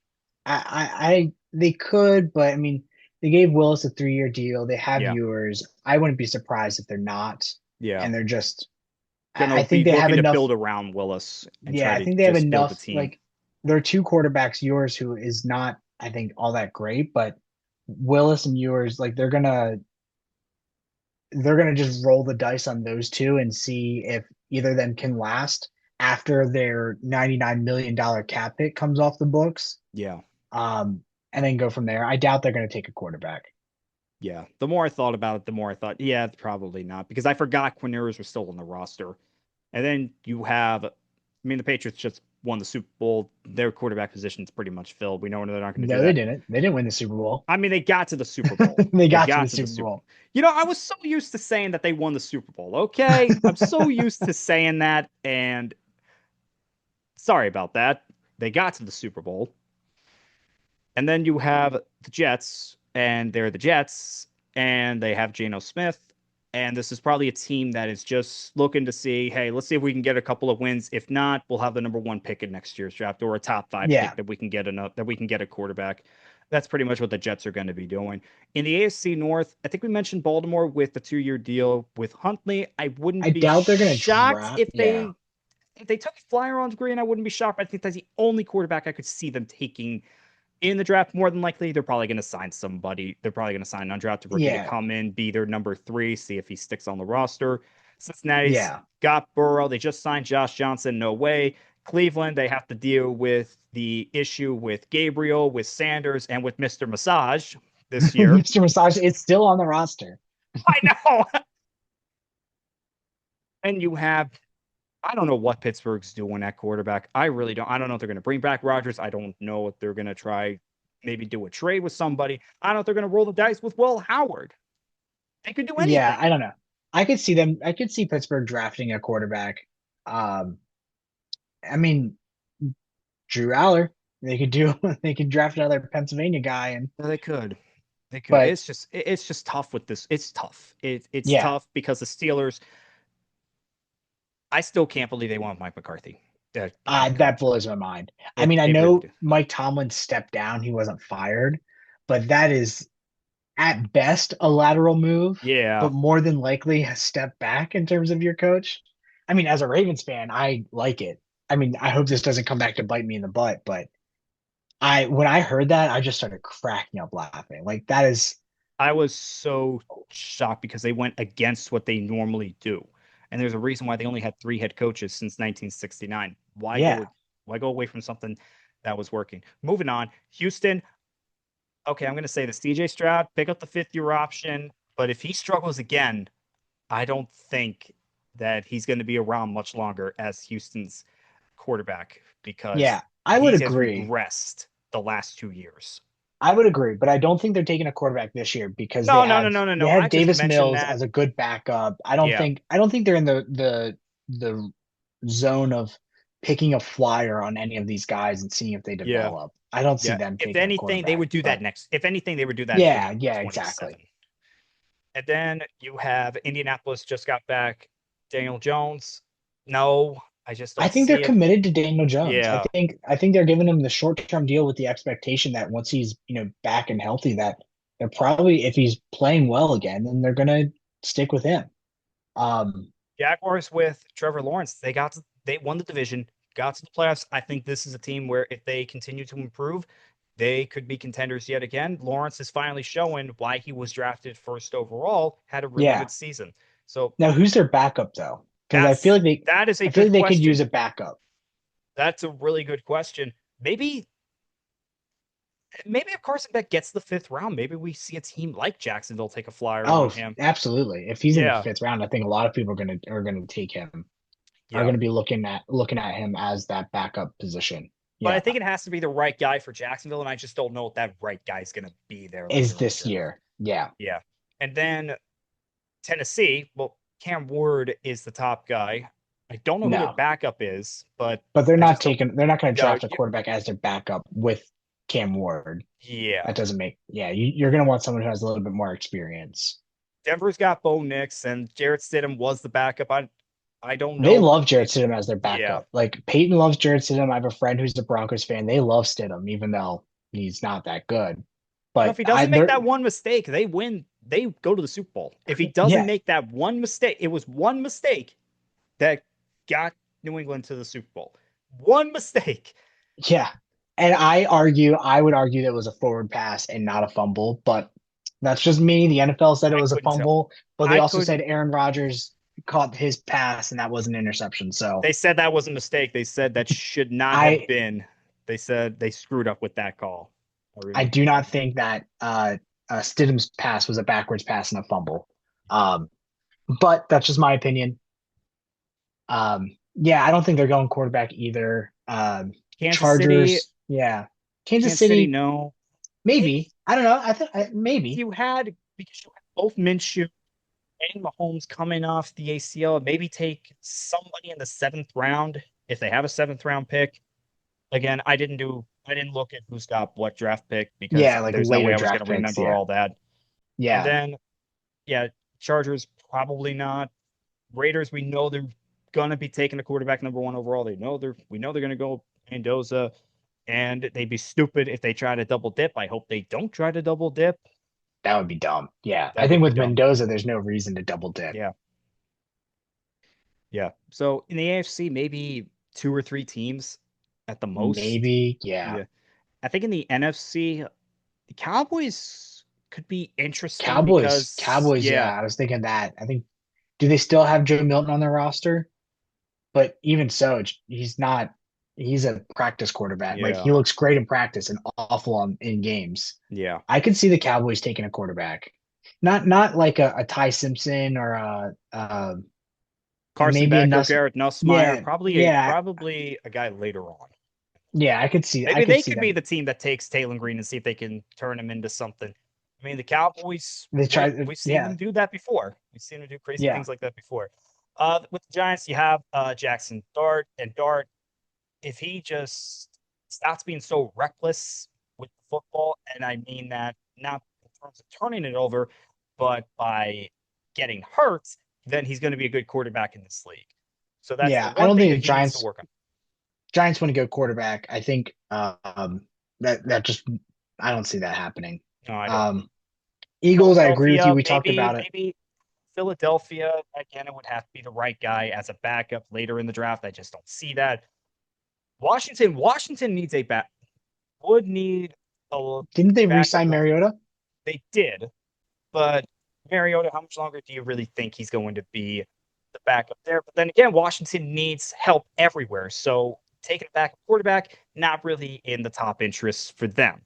[SPEAKER 2] they could, but I mean, they gave Willis a 3-year deal. They have
[SPEAKER 1] yeah,
[SPEAKER 2] Ewers. I wouldn't be surprised if they're not,
[SPEAKER 1] yeah.
[SPEAKER 2] and they're just.
[SPEAKER 1] Gonna
[SPEAKER 2] I think
[SPEAKER 1] be
[SPEAKER 2] they have
[SPEAKER 1] looking to
[SPEAKER 2] enough.
[SPEAKER 1] build around Willis and
[SPEAKER 2] Yeah,
[SPEAKER 1] try
[SPEAKER 2] I
[SPEAKER 1] to
[SPEAKER 2] think they have
[SPEAKER 1] just build a
[SPEAKER 2] enough.
[SPEAKER 1] team.
[SPEAKER 2] Like, there are two quarterbacks. Ewers, who is not, I think, all that great, but Willis and Ewers, like they're gonna just roll the dice on those two and see if either of them can last after their $99 million cap hit comes off the books.
[SPEAKER 1] Yeah.
[SPEAKER 2] Um, and then go from there. I doubt they're gonna take a quarterback.
[SPEAKER 1] Yeah. The more I thought about it, the more I thought, yeah, probably not. Because I forgot Quinn Ewers was still on the roster. And then you have, I mean, the Patriots just won the Super Bowl. Their quarterback position is pretty much filled. We know they're not going to do
[SPEAKER 2] No, they
[SPEAKER 1] that.
[SPEAKER 2] didn't. They didn't win the Super Bowl.
[SPEAKER 1] I mean, they got to the Super Bowl.
[SPEAKER 2] They
[SPEAKER 1] They
[SPEAKER 2] got to
[SPEAKER 1] got
[SPEAKER 2] the
[SPEAKER 1] to the
[SPEAKER 2] Super
[SPEAKER 1] Super
[SPEAKER 2] Bowl.
[SPEAKER 1] Bowl. I was so used to saying that they won the Super Bowl. Okay. I'm so used to saying that. And sorry about that. They got to the Super Bowl. And then you have the Jets, and they're the Jets, and they have Geno Smith. And this is probably a team that is just looking to see, hey, let's see if we can get a couple of wins. If not, we'll have the number one pick in next year's draft or a top five pick
[SPEAKER 2] Yeah,
[SPEAKER 1] that we can get enough that we can get a quarterback. That's pretty much what the Jets are going to be doing. In the AFC North, I think we mentioned Baltimore with the 2-year deal with Huntley. I
[SPEAKER 2] I
[SPEAKER 1] wouldn't be
[SPEAKER 2] doubt they're gonna
[SPEAKER 1] shocked
[SPEAKER 2] draft. Yeah,
[SPEAKER 1] if they took a flyer on Green. I wouldn't be shocked. But I think that's the only quarterback I could see them taking in the draft. More than likely, they're probably going to sign somebody. They're probably going to sign an undrafted rookie to
[SPEAKER 2] yeah,
[SPEAKER 1] come in, be their number three, see if he sticks on the roster. Cincinnati's
[SPEAKER 2] yeah.
[SPEAKER 1] got Burrow. They just signed Josh Johnson. No way. Cleveland, they have to deal with the issue with Gabriel, with Sanders, and with Mr. Massage this year.
[SPEAKER 2] Mr. Massage is still on the roster.
[SPEAKER 1] I know. And you have, I don't know what Pittsburgh's doing at quarterback. I really don't. I don't know if they're going to bring back Rodgers. I don't know if they're going to try maybe do a trade with somebody. I don't know if they're going to roll the dice with Will Howard. They could do
[SPEAKER 2] Yeah,
[SPEAKER 1] anything.
[SPEAKER 2] I don't know. I could see them. I could see Pittsburgh drafting a quarterback. Um, I mean, Drew Aller. They could do. They could draft another Pennsylvania guy, and
[SPEAKER 1] Yeah, they could. They could.
[SPEAKER 2] but
[SPEAKER 1] It's just tough with this. It's tough. It's
[SPEAKER 2] yeah,
[SPEAKER 1] tough because the Steelers. I still can't believe they want Mike McCarthy, the head
[SPEAKER 2] that
[SPEAKER 1] coach.
[SPEAKER 2] blows my mind. I
[SPEAKER 1] It
[SPEAKER 2] mean, I
[SPEAKER 1] it really
[SPEAKER 2] know
[SPEAKER 1] did.
[SPEAKER 2] Mike Tomlin stepped down; he wasn't fired, but that is at best a lateral move,
[SPEAKER 1] Yeah,
[SPEAKER 2] but more than likely a step back in terms of your coach. I mean, as a Ravens fan, I like it. I mean, I hope this doesn't come back to bite me in the butt, but I when I heard that, I just started cracking up laughing. Like that is
[SPEAKER 1] I was so shocked because they went against what they normally do. And there's a reason why they only had three head coaches since 1969.
[SPEAKER 2] yeah.
[SPEAKER 1] Why go away from something that was working? Moving on. Houston, okay, I'm going to say this. DJ Stroud, pick up the fifth year option. But if he struggles again, I don't think that he's going to be around much longer as Houston's quarterback because
[SPEAKER 2] Yeah, I would
[SPEAKER 1] he has
[SPEAKER 2] agree.
[SPEAKER 1] regressed the last 2 years.
[SPEAKER 2] I would agree, but I don't think they're taking a quarterback this year because they
[SPEAKER 1] No, no, no,
[SPEAKER 2] have
[SPEAKER 1] no, no,
[SPEAKER 2] they
[SPEAKER 1] no.
[SPEAKER 2] have
[SPEAKER 1] I just
[SPEAKER 2] Davis
[SPEAKER 1] mentioned
[SPEAKER 2] Mills
[SPEAKER 1] that.
[SPEAKER 2] as a good backup.
[SPEAKER 1] Yeah.
[SPEAKER 2] I don't think they're in the zone of picking a flyer on any of these guys and seeing if they
[SPEAKER 1] Yeah.
[SPEAKER 2] develop. I don't see
[SPEAKER 1] Yeah.
[SPEAKER 2] them
[SPEAKER 1] If
[SPEAKER 2] taking a
[SPEAKER 1] anything, they
[SPEAKER 2] quarterback,
[SPEAKER 1] would do that
[SPEAKER 2] but
[SPEAKER 1] next. If anything, they would do that in
[SPEAKER 2] yeah, yeah,
[SPEAKER 1] 2027.
[SPEAKER 2] exactly.
[SPEAKER 1] And then you have Indianapolis just got back Daniel Jones. No, I just
[SPEAKER 2] I
[SPEAKER 1] don't
[SPEAKER 2] think they're
[SPEAKER 1] see it.
[SPEAKER 2] committed to Daniel Jones.
[SPEAKER 1] Yeah.
[SPEAKER 2] I think they're giving him the short-term deal with the expectation that once he's, back and healthy, that they're probably if he's playing well again, then they're gonna stick with him. Um,
[SPEAKER 1] Jaguars with Trevor Lawrence, they won the division, got to the playoffs. I think this is a team where if they continue to improve, they could be contenders yet again. Lawrence is finally showing why he was drafted first overall, had a really
[SPEAKER 2] yeah.
[SPEAKER 1] good season. So
[SPEAKER 2] Now, who's their backup though? Because
[SPEAKER 1] that is a
[SPEAKER 2] I feel
[SPEAKER 1] good
[SPEAKER 2] like they could
[SPEAKER 1] question.
[SPEAKER 2] use a backup.
[SPEAKER 1] That's a really good question. Maybe if Carson Beck gets the fifth round, maybe we see a team like Jacksonville take a flyer on
[SPEAKER 2] Oh,
[SPEAKER 1] him.
[SPEAKER 2] absolutely. If he's in the
[SPEAKER 1] Yeah,
[SPEAKER 2] fifth round, I think a lot of people are gonna take him. Are
[SPEAKER 1] yeah.
[SPEAKER 2] gonna be looking at him as that backup position.
[SPEAKER 1] But I
[SPEAKER 2] Yeah,
[SPEAKER 1] think it has to be the right guy for Jacksonville, and I just don't know if that right guy is going to be there
[SPEAKER 2] is
[SPEAKER 1] later in the
[SPEAKER 2] this
[SPEAKER 1] draft.
[SPEAKER 2] year. Yeah,
[SPEAKER 1] Yeah. And then Tennessee, well, Cam Ward is the top guy. I don't know who their
[SPEAKER 2] No,
[SPEAKER 1] backup is, but
[SPEAKER 2] but
[SPEAKER 1] I just don't.
[SPEAKER 2] they're not going to
[SPEAKER 1] No,
[SPEAKER 2] draft a quarterback as their backup with Cam Ward.
[SPEAKER 1] yeah.
[SPEAKER 2] That doesn't make, yeah, you're going to want someone who has a little bit more experience.
[SPEAKER 1] Denver's got Bo Nix and Jarrett Stidham was the backup. I don't
[SPEAKER 2] They
[SPEAKER 1] know.
[SPEAKER 2] love Jarrett Stidham as their
[SPEAKER 1] Yeah.
[SPEAKER 2] backup. Like Peyton loves Jarrett Stidham. I have a friend who's a Broncos fan. They love Stidham, even though he's not that good.
[SPEAKER 1] You know, if
[SPEAKER 2] But
[SPEAKER 1] he
[SPEAKER 2] I,
[SPEAKER 1] doesn't make
[SPEAKER 2] they're,
[SPEAKER 1] that one mistake, they win. They go to the Super Bowl. If he doesn't
[SPEAKER 2] yeah,
[SPEAKER 1] make that one mistake, it was one mistake that got New England to the Super Bowl. One mistake.
[SPEAKER 2] yeah. And I would argue that it was a forward pass and not a fumble, but that's just me. The NFL said it
[SPEAKER 1] I
[SPEAKER 2] was a
[SPEAKER 1] couldn't tell.
[SPEAKER 2] fumble, but they
[SPEAKER 1] I
[SPEAKER 2] also
[SPEAKER 1] couldn't.
[SPEAKER 2] said Aaron Rodgers caught his pass and that was an interception. So
[SPEAKER 1] They said that was a mistake. They said that should not have
[SPEAKER 2] I
[SPEAKER 1] been. They said they screwed up with that call. I
[SPEAKER 2] I
[SPEAKER 1] really.
[SPEAKER 2] do not think that Stidham's pass was a backwards pass and a fumble. Um, but that's just my opinion. Yeah, I don't think they're going quarterback either.
[SPEAKER 1] Kansas City,
[SPEAKER 2] Chargers, yeah. Kansas
[SPEAKER 1] Kansas City,
[SPEAKER 2] City,
[SPEAKER 1] no.
[SPEAKER 2] maybe.
[SPEAKER 1] Maybe
[SPEAKER 2] I don't know.
[SPEAKER 1] if
[SPEAKER 2] Maybe.
[SPEAKER 1] you had because you had both Minshew and Mahomes coming off the ACL, maybe take somebody in the seventh round if they have a seventh round pick. Again, I didn't look at who's got what draft pick because
[SPEAKER 2] Yeah, like
[SPEAKER 1] there's no way
[SPEAKER 2] later
[SPEAKER 1] I was going
[SPEAKER 2] draft
[SPEAKER 1] to
[SPEAKER 2] picks.
[SPEAKER 1] remember
[SPEAKER 2] Yeah.
[SPEAKER 1] all that. And
[SPEAKER 2] Yeah,
[SPEAKER 1] then, yeah, Chargers probably not. Raiders, we know they're gonna be taking the quarterback number one overall. We know they're gonna go Mendoza, and they'd be stupid if they try to double dip. I hope they don't try to double dip.
[SPEAKER 2] that would be dumb. Yeah. I
[SPEAKER 1] That
[SPEAKER 2] think
[SPEAKER 1] would be
[SPEAKER 2] with
[SPEAKER 1] dumb.
[SPEAKER 2] Mendoza, there's no reason to double dip.
[SPEAKER 1] Yeah, yeah. So in the AFC, maybe two or three teams at the most.
[SPEAKER 2] Maybe. Yeah.
[SPEAKER 1] Yeah, I think in the NFC, the Cowboys could be interesting because
[SPEAKER 2] Cowboys,
[SPEAKER 1] yeah,
[SPEAKER 2] yeah. I was thinking that. I think, do they still have Joe Milton on their roster? But even so, he's not. He's a practice quarterback. Like
[SPEAKER 1] yeah,
[SPEAKER 2] he looks great in practice and awful in games.
[SPEAKER 1] yeah.
[SPEAKER 2] I could see the Cowboys taking a quarterback, not like a Ty Simpson or
[SPEAKER 1] Carson
[SPEAKER 2] maybe a
[SPEAKER 1] Beck or
[SPEAKER 2] Nuss.
[SPEAKER 1] Garrett Nussmeier,
[SPEAKER 2] Yeah, yeah,
[SPEAKER 1] probably a guy later on.
[SPEAKER 2] yeah. I
[SPEAKER 1] Maybe
[SPEAKER 2] could
[SPEAKER 1] they
[SPEAKER 2] see
[SPEAKER 1] could be
[SPEAKER 2] them.
[SPEAKER 1] the team that takes Taylor Green and see if they can turn him into something. I mean, the Cowboys,
[SPEAKER 2] They try.
[SPEAKER 1] we've seen
[SPEAKER 2] Yeah,
[SPEAKER 1] them do that before. We've seen them do crazy
[SPEAKER 2] yeah,
[SPEAKER 1] things like that before. With the Giants, you have Jackson Dart, and Dart, if he just stops being so reckless with football, and I mean that not in terms of turning it over, but by getting hurt, then he's going to be a good quarterback in this league. So that's the
[SPEAKER 2] yeah. I
[SPEAKER 1] one
[SPEAKER 2] don't
[SPEAKER 1] thing
[SPEAKER 2] think
[SPEAKER 1] that he needs to work on.
[SPEAKER 2] Giants want to go quarterback. I think that just I don't see that happening.
[SPEAKER 1] No, I don't.
[SPEAKER 2] Um, Eagles, I agree with you.
[SPEAKER 1] Philadelphia,
[SPEAKER 2] We talked about it.
[SPEAKER 1] maybe Philadelphia, again, it would have to be the right guy as a backup later in the draft. I just don't see that. Washington needs a back, would need a
[SPEAKER 2] Didn't they
[SPEAKER 1] backup.
[SPEAKER 2] re-sign Mariota?
[SPEAKER 1] They did, but Mariota, how much longer do you really think he's going to be the backup there? But then again, Washington needs help everywhere. So taking a backup quarterback, not really in the top interest for them.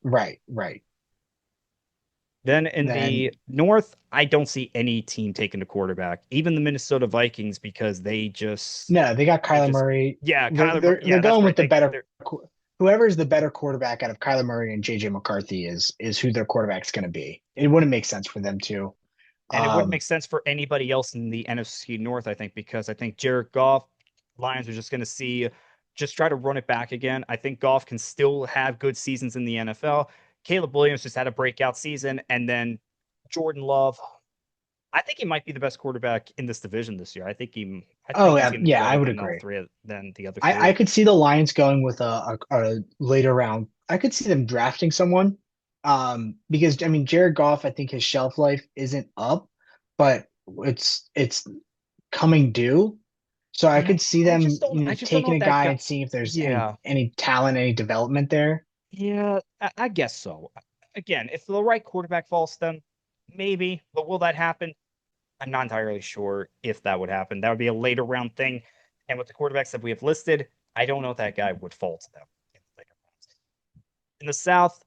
[SPEAKER 2] Right, right.
[SPEAKER 1] Then in
[SPEAKER 2] Then
[SPEAKER 1] the North, I don't see any team taking a quarterback, even the Minnesota Vikings, because
[SPEAKER 2] no, they got
[SPEAKER 1] they
[SPEAKER 2] Kyler
[SPEAKER 1] just,
[SPEAKER 2] Murray.
[SPEAKER 1] yeah,
[SPEAKER 2] They're
[SPEAKER 1] Kyler Murray,
[SPEAKER 2] they're they're
[SPEAKER 1] yeah, that's
[SPEAKER 2] going
[SPEAKER 1] right.
[SPEAKER 2] with the better.
[SPEAKER 1] They're,
[SPEAKER 2] Whoever's the better quarterback out of Kyler Murray and JJ McCarthy is who their quarterback's going to be. It wouldn't make sense for them to.
[SPEAKER 1] and it wouldn't make
[SPEAKER 2] Um,
[SPEAKER 1] sense for anybody else in the NFC North, I think, because I think Jared Goff, Lions are just going to see, just try to run it back again. I think Goff can still have good seasons in the NFL. Caleb Williams just had a breakout season, and then Jordan Love. I think he might be the best quarterback in this division this year. I
[SPEAKER 2] oh
[SPEAKER 1] think he's going to be
[SPEAKER 2] yeah, I
[SPEAKER 1] better
[SPEAKER 2] would
[SPEAKER 1] than
[SPEAKER 2] agree.
[SPEAKER 1] than the other
[SPEAKER 2] I
[SPEAKER 1] three.
[SPEAKER 2] could see the Lions going with a later round. I could see them drafting someone. Because I mean Jared Goff, I think his shelf life isn't up, but it's coming due. So I
[SPEAKER 1] Yeah,
[SPEAKER 2] could see them,
[SPEAKER 1] I just don't know
[SPEAKER 2] taking
[SPEAKER 1] what
[SPEAKER 2] a
[SPEAKER 1] that
[SPEAKER 2] guy
[SPEAKER 1] guy.
[SPEAKER 2] and seeing if there's
[SPEAKER 1] Yeah,
[SPEAKER 2] any talent, any development there.
[SPEAKER 1] yeah, I guess so. Again, if the right quarterback falls to them, maybe, but will that happen? I'm not entirely sure if that would happen. That would be a later round thing. And with the quarterbacks that we have listed, I don't know if that guy would fall to them. In the South,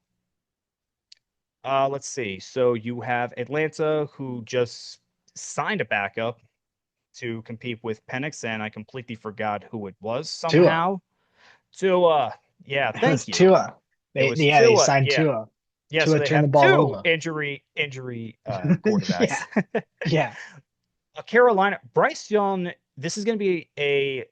[SPEAKER 1] let's see. So you have Atlanta, who just signed a backup to compete with Penix, and I completely forgot who it was
[SPEAKER 2] Tua.
[SPEAKER 1] somehow. Tua, yeah,
[SPEAKER 2] It was
[SPEAKER 1] thank you.
[SPEAKER 2] Tua.
[SPEAKER 1] It was
[SPEAKER 2] They
[SPEAKER 1] Tua,
[SPEAKER 2] signed
[SPEAKER 1] yeah,
[SPEAKER 2] Tua.
[SPEAKER 1] yeah. So
[SPEAKER 2] Tua
[SPEAKER 1] they
[SPEAKER 2] turned the
[SPEAKER 1] have
[SPEAKER 2] ball
[SPEAKER 1] two
[SPEAKER 2] over.
[SPEAKER 1] injury quarterbacks.
[SPEAKER 2] Yeah. Yeah.
[SPEAKER 1] Carolina, Bryce Young. this is going to be a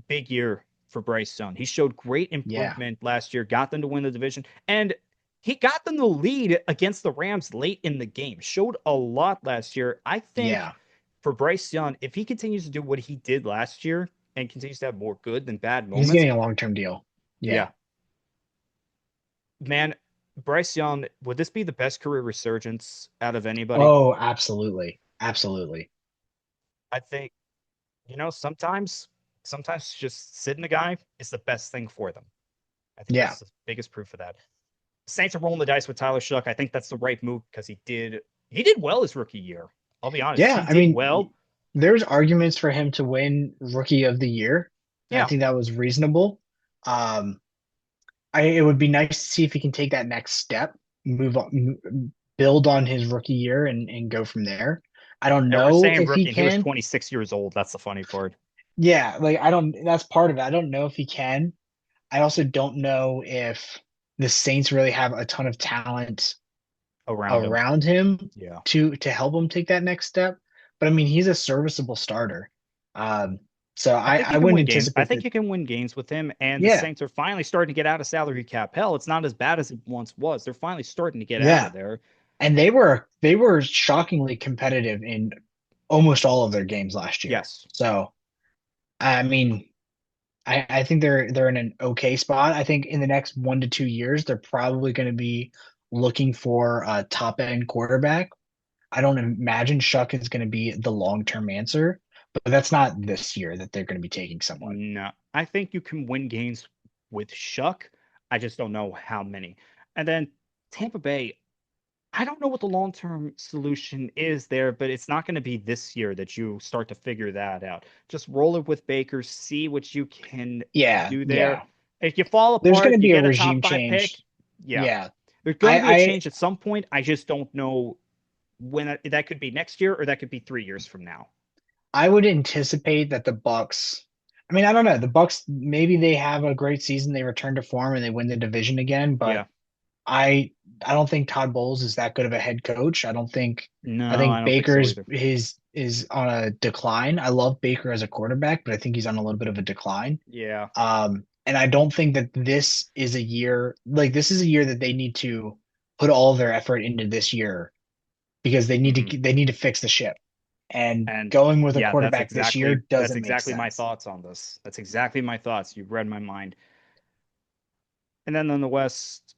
[SPEAKER 1] big year for Bryce Young. He showed great
[SPEAKER 2] Yeah.
[SPEAKER 1] improvement last year, got them to win the division, and he got them the lead against the Rams late in the game. Showed a lot last year. I think
[SPEAKER 2] Yeah.
[SPEAKER 1] for Bryce Young, if he continues to do what he did last year and continues to have more good than bad
[SPEAKER 2] He's
[SPEAKER 1] moments,
[SPEAKER 2] getting a long-term deal. Yeah.
[SPEAKER 1] yeah, man, Bryce Young, would this be the best career resurgence out of anybody?
[SPEAKER 2] Oh, absolutely. Absolutely.
[SPEAKER 1] I think, sometimes just sitting a guy is the best thing for them. I think
[SPEAKER 2] Yeah.
[SPEAKER 1] that's the biggest proof of that. Saints are rolling the dice with Tyler Shuck. I think that's the right move because he did well his rookie year. I'll be honest,
[SPEAKER 2] Yeah.
[SPEAKER 1] he
[SPEAKER 2] I
[SPEAKER 1] did
[SPEAKER 2] mean,
[SPEAKER 1] well.
[SPEAKER 2] there's arguments for him to win Rookie of the Year. I
[SPEAKER 1] Yeah,
[SPEAKER 2] think that was reasonable. Um, it would be nice to see if he can take that next step, move on, build on his rookie year and go from there. I don't
[SPEAKER 1] and we're
[SPEAKER 2] know
[SPEAKER 1] saying
[SPEAKER 2] if he
[SPEAKER 1] rookie, and he was
[SPEAKER 2] can.
[SPEAKER 1] 26 years old. That's the funny part
[SPEAKER 2] Yeah, like I don't, that's part of it. I don't know if he can. I also don't know if the Saints really have a ton of talent
[SPEAKER 1] around him.
[SPEAKER 2] around him
[SPEAKER 1] Yeah.
[SPEAKER 2] to help him take that next step. But I mean, he's a serviceable starter. Um, so
[SPEAKER 1] I think
[SPEAKER 2] I
[SPEAKER 1] you can
[SPEAKER 2] wouldn't
[SPEAKER 1] win games. I
[SPEAKER 2] anticipate
[SPEAKER 1] think
[SPEAKER 2] that.
[SPEAKER 1] you can win games with him, and the
[SPEAKER 2] Yeah,
[SPEAKER 1] Saints are finally starting to get out of salary cap hell. It's not as bad as it once was. They're finally starting to get out
[SPEAKER 2] yeah.
[SPEAKER 1] of there.
[SPEAKER 2] And they were shockingly competitive in almost all of their games last year.
[SPEAKER 1] Yes.
[SPEAKER 2] So I mean, I think they're in an okay spot. I think in the next 1 to 2 years, they're probably going to be looking for a top end quarterback. I don't imagine Shuck is going to be the long term answer, but that's not this year that they're going to be taking someone.
[SPEAKER 1] No, I think you can win games with Shuck. I just don't know how many. And then Tampa Bay, I don't know what the long-term solution is there, but it's not going to be this year that you start to figure that out. Just roll it with Baker, see what you can
[SPEAKER 2] Yeah,
[SPEAKER 1] do there.
[SPEAKER 2] yeah.
[SPEAKER 1] If you fall
[SPEAKER 2] There's going
[SPEAKER 1] apart,
[SPEAKER 2] to
[SPEAKER 1] you
[SPEAKER 2] be a
[SPEAKER 1] get a top
[SPEAKER 2] regime
[SPEAKER 1] five pick.
[SPEAKER 2] change.
[SPEAKER 1] Yeah,
[SPEAKER 2] Yeah.
[SPEAKER 1] there's going to be a
[SPEAKER 2] I
[SPEAKER 1] change at some point. I just don't know when that could be next year or that could be 3 years from now.
[SPEAKER 2] I would anticipate that the Bucks. I mean, I don't know. The Bucks maybe they have a great season, they return to form and they win the division again, but
[SPEAKER 1] Yeah.
[SPEAKER 2] I I don't think Todd Bowles is that good of a head coach. I
[SPEAKER 1] No, I
[SPEAKER 2] think
[SPEAKER 1] don't think
[SPEAKER 2] Baker
[SPEAKER 1] so
[SPEAKER 2] is
[SPEAKER 1] either.
[SPEAKER 2] is on a decline. I love Baker as a quarterback, but I think he's on a little bit of a decline.
[SPEAKER 1] Yeah.
[SPEAKER 2] And I don't think that this is a year that they need to put all their effort into this year because
[SPEAKER 1] Hmm.
[SPEAKER 2] they need to fix the ship. And
[SPEAKER 1] And
[SPEAKER 2] going with a
[SPEAKER 1] yeah,
[SPEAKER 2] quarterback this year
[SPEAKER 1] that's
[SPEAKER 2] doesn't make
[SPEAKER 1] exactly my
[SPEAKER 2] sense.
[SPEAKER 1] thoughts on this. That's exactly my thoughts. You've read my mind. And then in the West,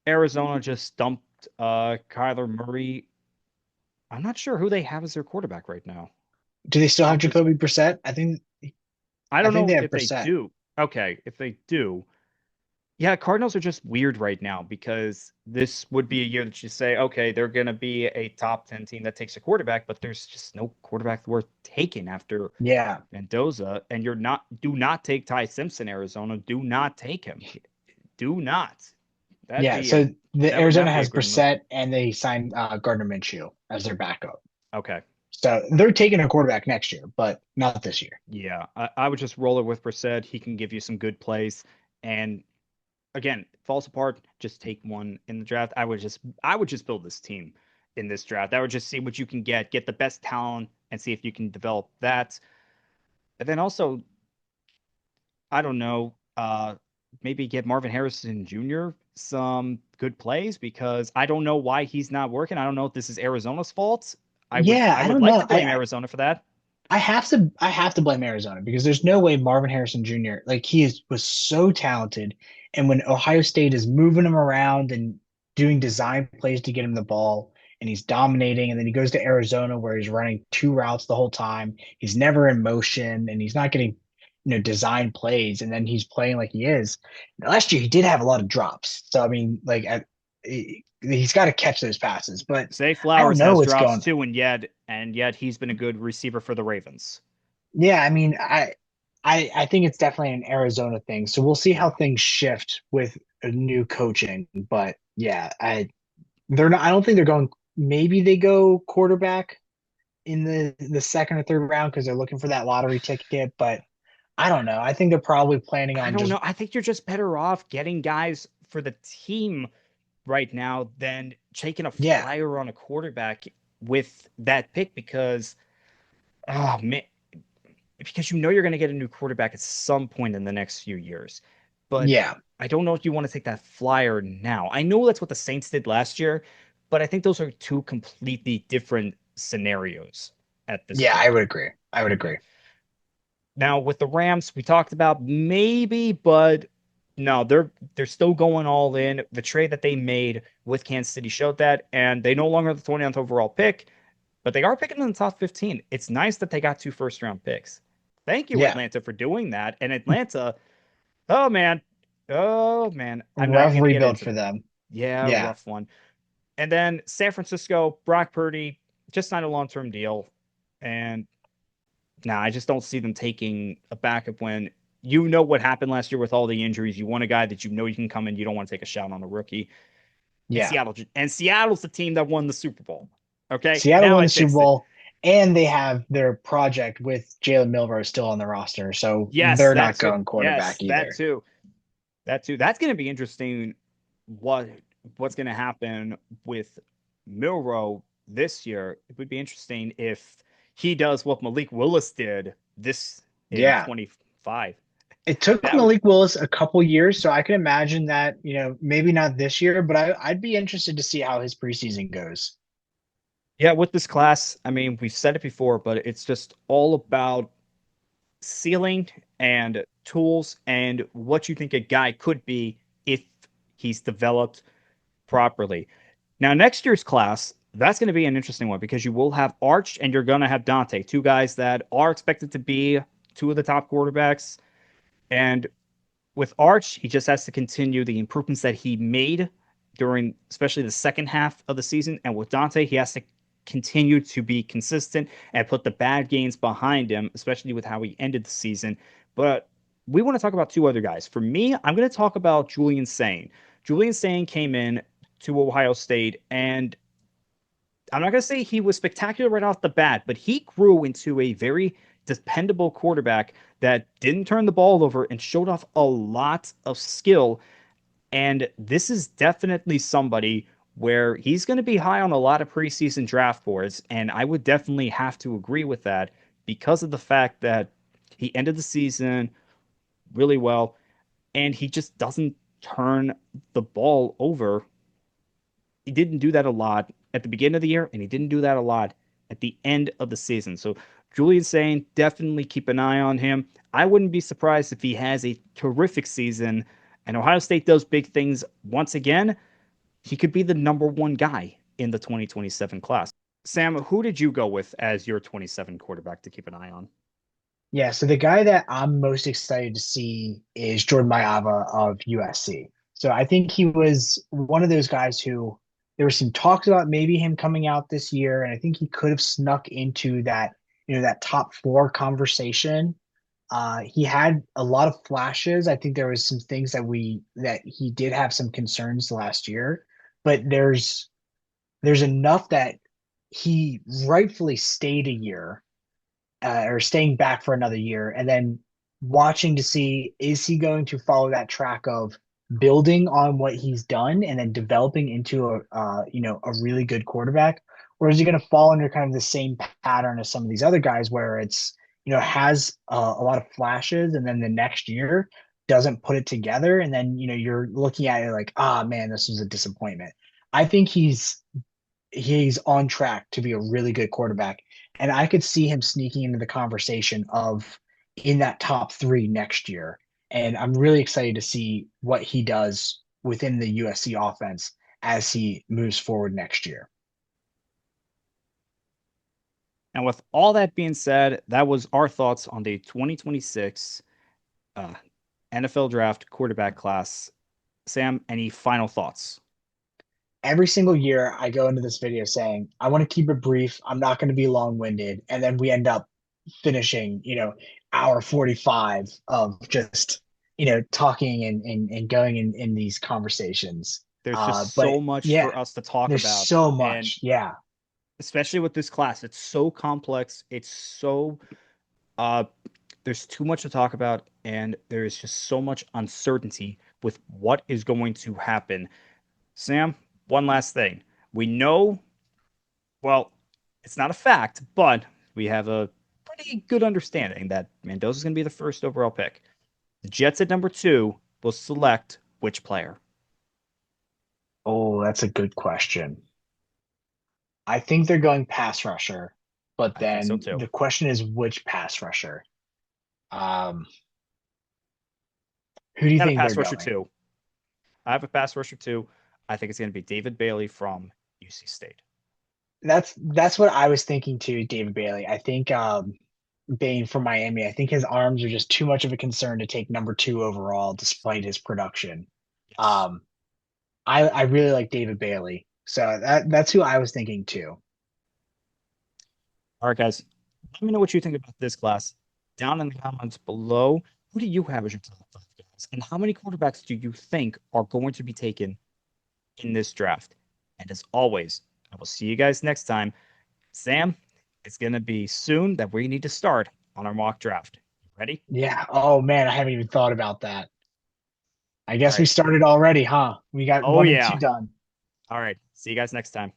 [SPEAKER 1] Arizona just dumped Kyler Murray. I'm not sure who they have as their quarterback right now.
[SPEAKER 2] Do they still have
[SPEAKER 1] Broncos.
[SPEAKER 2] Jacoby Brissett?
[SPEAKER 1] I
[SPEAKER 2] I
[SPEAKER 1] don't
[SPEAKER 2] think they
[SPEAKER 1] know
[SPEAKER 2] have
[SPEAKER 1] if they
[SPEAKER 2] Brissett.
[SPEAKER 1] do. Okay, if they do. Yeah, Cardinals are just weird right now because this would be a year that you say, okay, they're going to be a top 10 team that takes a quarterback, but there's just no quarterback worth taking after
[SPEAKER 2] Yeah.
[SPEAKER 1] Mendoza. And do not take Ty Simpson, Arizona. Do not take him. Do not. That'd
[SPEAKER 2] Yeah.
[SPEAKER 1] be a,
[SPEAKER 2] So the
[SPEAKER 1] that would
[SPEAKER 2] Arizona
[SPEAKER 1] not be a
[SPEAKER 2] has
[SPEAKER 1] great move.
[SPEAKER 2] Brissett and they signed Gardner Minshew as their backup.
[SPEAKER 1] Okay.
[SPEAKER 2] So they're taking a quarterback next year, but not this year.
[SPEAKER 1] Yeah. I would just roll it with Brissett. He can give you some good plays. And again, falls apart, just take one in the draft. I would just build this team in this draft. I would just see what you can get the best talent and see if you can develop that. And then also, I don't know, maybe get Marvin Harrison Jr. some good plays because I don't know why he's not working. I don't know if this is Arizona's fault.
[SPEAKER 2] Yeah,
[SPEAKER 1] I
[SPEAKER 2] I
[SPEAKER 1] would
[SPEAKER 2] don't
[SPEAKER 1] like
[SPEAKER 2] know.
[SPEAKER 1] to blame Arizona for that.
[SPEAKER 2] I have to blame Arizona because there's no way Marvin Harrison Jr. like was so talented, and when Ohio State is moving him around and doing design plays to get him the ball, and he's dominating, and then he goes to Arizona where he's running two routes the whole time. He's never in motion, and he's not getting design plays, and then he's playing like he is. Last year he did have a lot of drops, so I mean, he's got to catch those passes, but
[SPEAKER 1] Zay
[SPEAKER 2] I don't
[SPEAKER 1] Flowers
[SPEAKER 2] know
[SPEAKER 1] has
[SPEAKER 2] what's
[SPEAKER 1] drops
[SPEAKER 2] going.
[SPEAKER 1] too, and yet he's been a good receiver for the Ravens.
[SPEAKER 2] Yeah, I mean, I think it's definitely an Arizona thing. So we'll see how
[SPEAKER 1] Yeah.
[SPEAKER 2] things shift with a new coaching. But yeah, they're not. I don't think they're going. Maybe they go quarterback in the second or third round because they're looking for that lottery ticket. But I don't know. I think they're probably planning
[SPEAKER 1] I
[SPEAKER 2] on
[SPEAKER 1] don't
[SPEAKER 2] just
[SPEAKER 1] know. I think you're just better off getting guys for the team right now than taking a
[SPEAKER 2] yeah,
[SPEAKER 1] flyer on a quarterback with that pick because oh man, because you know you're going to get a new quarterback at some point in the next few years. But
[SPEAKER 2] Yeah.
[SPEAKER 1] I don't know if you want to take that flyer now. I know that's what the Saints did last year, but I think those are two completely different scenarios at this
[SPEAKER 2] Yeah, I
[SPEAKER 1] point.
[SPEAKER 2] would agree. I would agree.
[SPEAKER 1] Now with the Rams, we talked about maybe, but no, they're still going all in. The trade that they made with Kansas City showed that, and they no longer have the 20th overall pick, but they are picking in the top 15. It's nice that they got two first round picks. Thank you,
[SPEAKER 2] Yeah.
[SPEAKER 1] Atlanta, for doing that. And Atlanta, oh man, oh man, I'm not
[SPEAKER 2] Rough
[SPEAKER 1] gonna get
[SPEAKER 2] rebuild
[SPEAKER 1] into
[SPEAKER 2] for
[SPEAKER 1] that.
[SPEAKER 2] them.
[SPEAKER 1] Yeah,
[SPEAKER 2] Yeah.
[SPEAKER 1] rough one. And then San Francisco, Brock Purdy just signed a long-term deal, and nah, I just don't see them taking a backup when you know what happened last year with all the injuries. You want a guy that you know you can come in. You don't want to take a shot on a rookie.
[SPEAKER 2] Yeah.
[SPEAKER 1] And Seattle's the team that won the Super Bowl. Okay,
[SPEAKER 2] Seattle
[SPEAKER 1] now
[SPEAKER 2] won
[SPEAKER 1] I
[SPEAKER 2] the Super
[SPEAKER 1] fixed it.
[SPEAKER 2] Bowl, and they have their project with Jalen Milrow still on the roster, so
[SPEAKER 1] Yes,
[SPEAKER 2] they're
[SPEAKER 1] that
[SPEAKER 2] not
[SPEAKER 1] too.
[SPEAKER 2] going
[SPEAKER 1] Yes,
[SPEAKER 2] quarterback
[SPEAKER 1] that
[SPEAKER 2] either.
[SPEAKER 1] too. That too. That's going to be interesting. What what's going to happen with Milrow this year? It would be interesting if he does what Malik Willis did this in
[SPEAKER 2] Yeah.
[SPEAKER 1] 25.
[SPEAKER 2] It took
[SPEAKER 1] That would
[SPEAKER 2] Malik Willis a couple years, so I can imagine that, maybe not this year, but I'd be interested to see how his preseason goes.
[SPEAKER 1] Yeah, with this class, I mean, we've said it before, but it's just all about ceiling and tools and what you think a guy could be if he's developed properly. Now, next year's class, that's going to be an interesting one because you will have Arch and you're going to have Dante, two guys that are expected to be two of the top quarterbacks. And with Arch, he just has to continue the improvements that he made during, especially the second half of the season. And with Dante, he has to continue to be consistent and put the bad games behind him, especially with how he ended the season. But we want to talk about two other guys. For me, I'm going to talk about Julian Sain. Julian Sain came in to Ohio State, and I'm not going to say he was spectacular right off the bat, but he grew into a very dependable quarterback that didn't turn the ball over and showed off a lot of skill. And this is definitely somebody where he's going to be high on a lot of preseason draft boards. And I would definitely have to agree with that because of the fact that he ended the season really well and he just doesn't turn the ball over. He didn't do that a lot at the beginning of the year, and he didn't do that a lot at the end of the season. So Julian saying definitely keep an eye on him. I wouldn't be surprised if he has a terrific season and Ohio State does big things once again. He could be the number one guy in the 2027 class. Sam, who did you go with as your 27 quarterback to keep an eye on?
[SPEAKER 2] Yeah, so the guy that I'm most excited to see is Jordan Mailata of USC. So I think he was one of those guys who there were some talks about maybe him coming out this year, and I think he could have snuck into that top four conversation. He had a lot of flashes. I think there was some things that he did have some concerns last year, but there's enough that he rightfully stayed a year or staying back for another year and then watching to see is he going to follow that track of building on what he's done and then developing into a really good quarterback, or is he going to fall under kind of the same pattern as some of these other guys where it's has a lot of flashes and then the next year doesn't put it together and then you're looking at it like, ah, man, this was a disappointment. I think he's on track to be a really good quarterback. And I could see him sneaking into the conversation of in that top three next year. And I'm really excited to see what he does within the USC offense as he moves forward next year.
[SPEAKER 1] And with all that being said, that was our thoughts on the 2026 uh, NFL draft quarterback class. Sam, any final thoughts?
[SPEAKER 2] Every single year, I go into this video saying, I want to keep it brief. I'm not going to be long winded. And then we end up finishing, hour 45 of just, talking and going in these conversations.
[SPEAKER 1] There's just
[SPEAKER 2] But
[SPEAKER 1] so much
[SPEAKER 2] yeah,
[SPEAKER 1] for us to talk
[SPEAKER 2] there's
[SPEAKER 1] about.
[SPEAKER 2] so
[SPEAKER 1] And
[SPEAKER 2] much. Yeah.
[SPEAKER 1] especially with this class, it's so complex. It's so, uh, there's too much to talk about. And there's just so much uncertainty with what is going to happen. Sam, one last thing. We know, well, it's not a fact, but we have a pretty good understanding that Mendoza's going to be the first overall pick. The Jets at number 2 will select which player?
[SPEAKER 2] Oh, that's a good question. I think they're going pass rusher, but
[SPEAKER 1] I think so
[SPEAKER 2] then
[SPEAKER 1] too.
[SPEAKER 2] the question is which pass rusher? Um, who do you
[SPEAKER 1] Got a
[SPEAKER 2] think they're
[SPEAKER 1] pass rusher
[SPEAKER 2] going?
[SPEAKER 1] too. I have a pass rusher too. I think it's going to be David Bailey from UC State.
[SPEAKER 2] That's what I was thinking too, David Bailey. I think being from Miami, I think his arms are just too much of a concern to take number two overall, despite his production.
[SPEAKER 1] Yes.
[SPEAKER 2] Um, I really like David Bailey, so that's who I was thinking too.
[SPEAKER 1] All right, guys. Let me know what you think about this class down in the comments below. Who do you have as your top 5 guys? And how many quarterbacks do you think are going to be taken in this draft? And as always, I will see you guys next time. Sam, it's going to be soon that we need to start on our mock draft. Ready?
[SPEAKER 2] Yeah. Oh man, I haven't even thought about that. I
[SPEAKER 1] All
[SPEAKER 2] guess we
[SPEAKER 1] right.
[SPEAKER 2] started already, huh? We got
[SPEAKER 1] Oh,
[SPEAKER 2] one and two
[SPEAKER 1] yeah.
[SPEAKER 2] done.
[SPEAKER 1] All right. See you guys next time.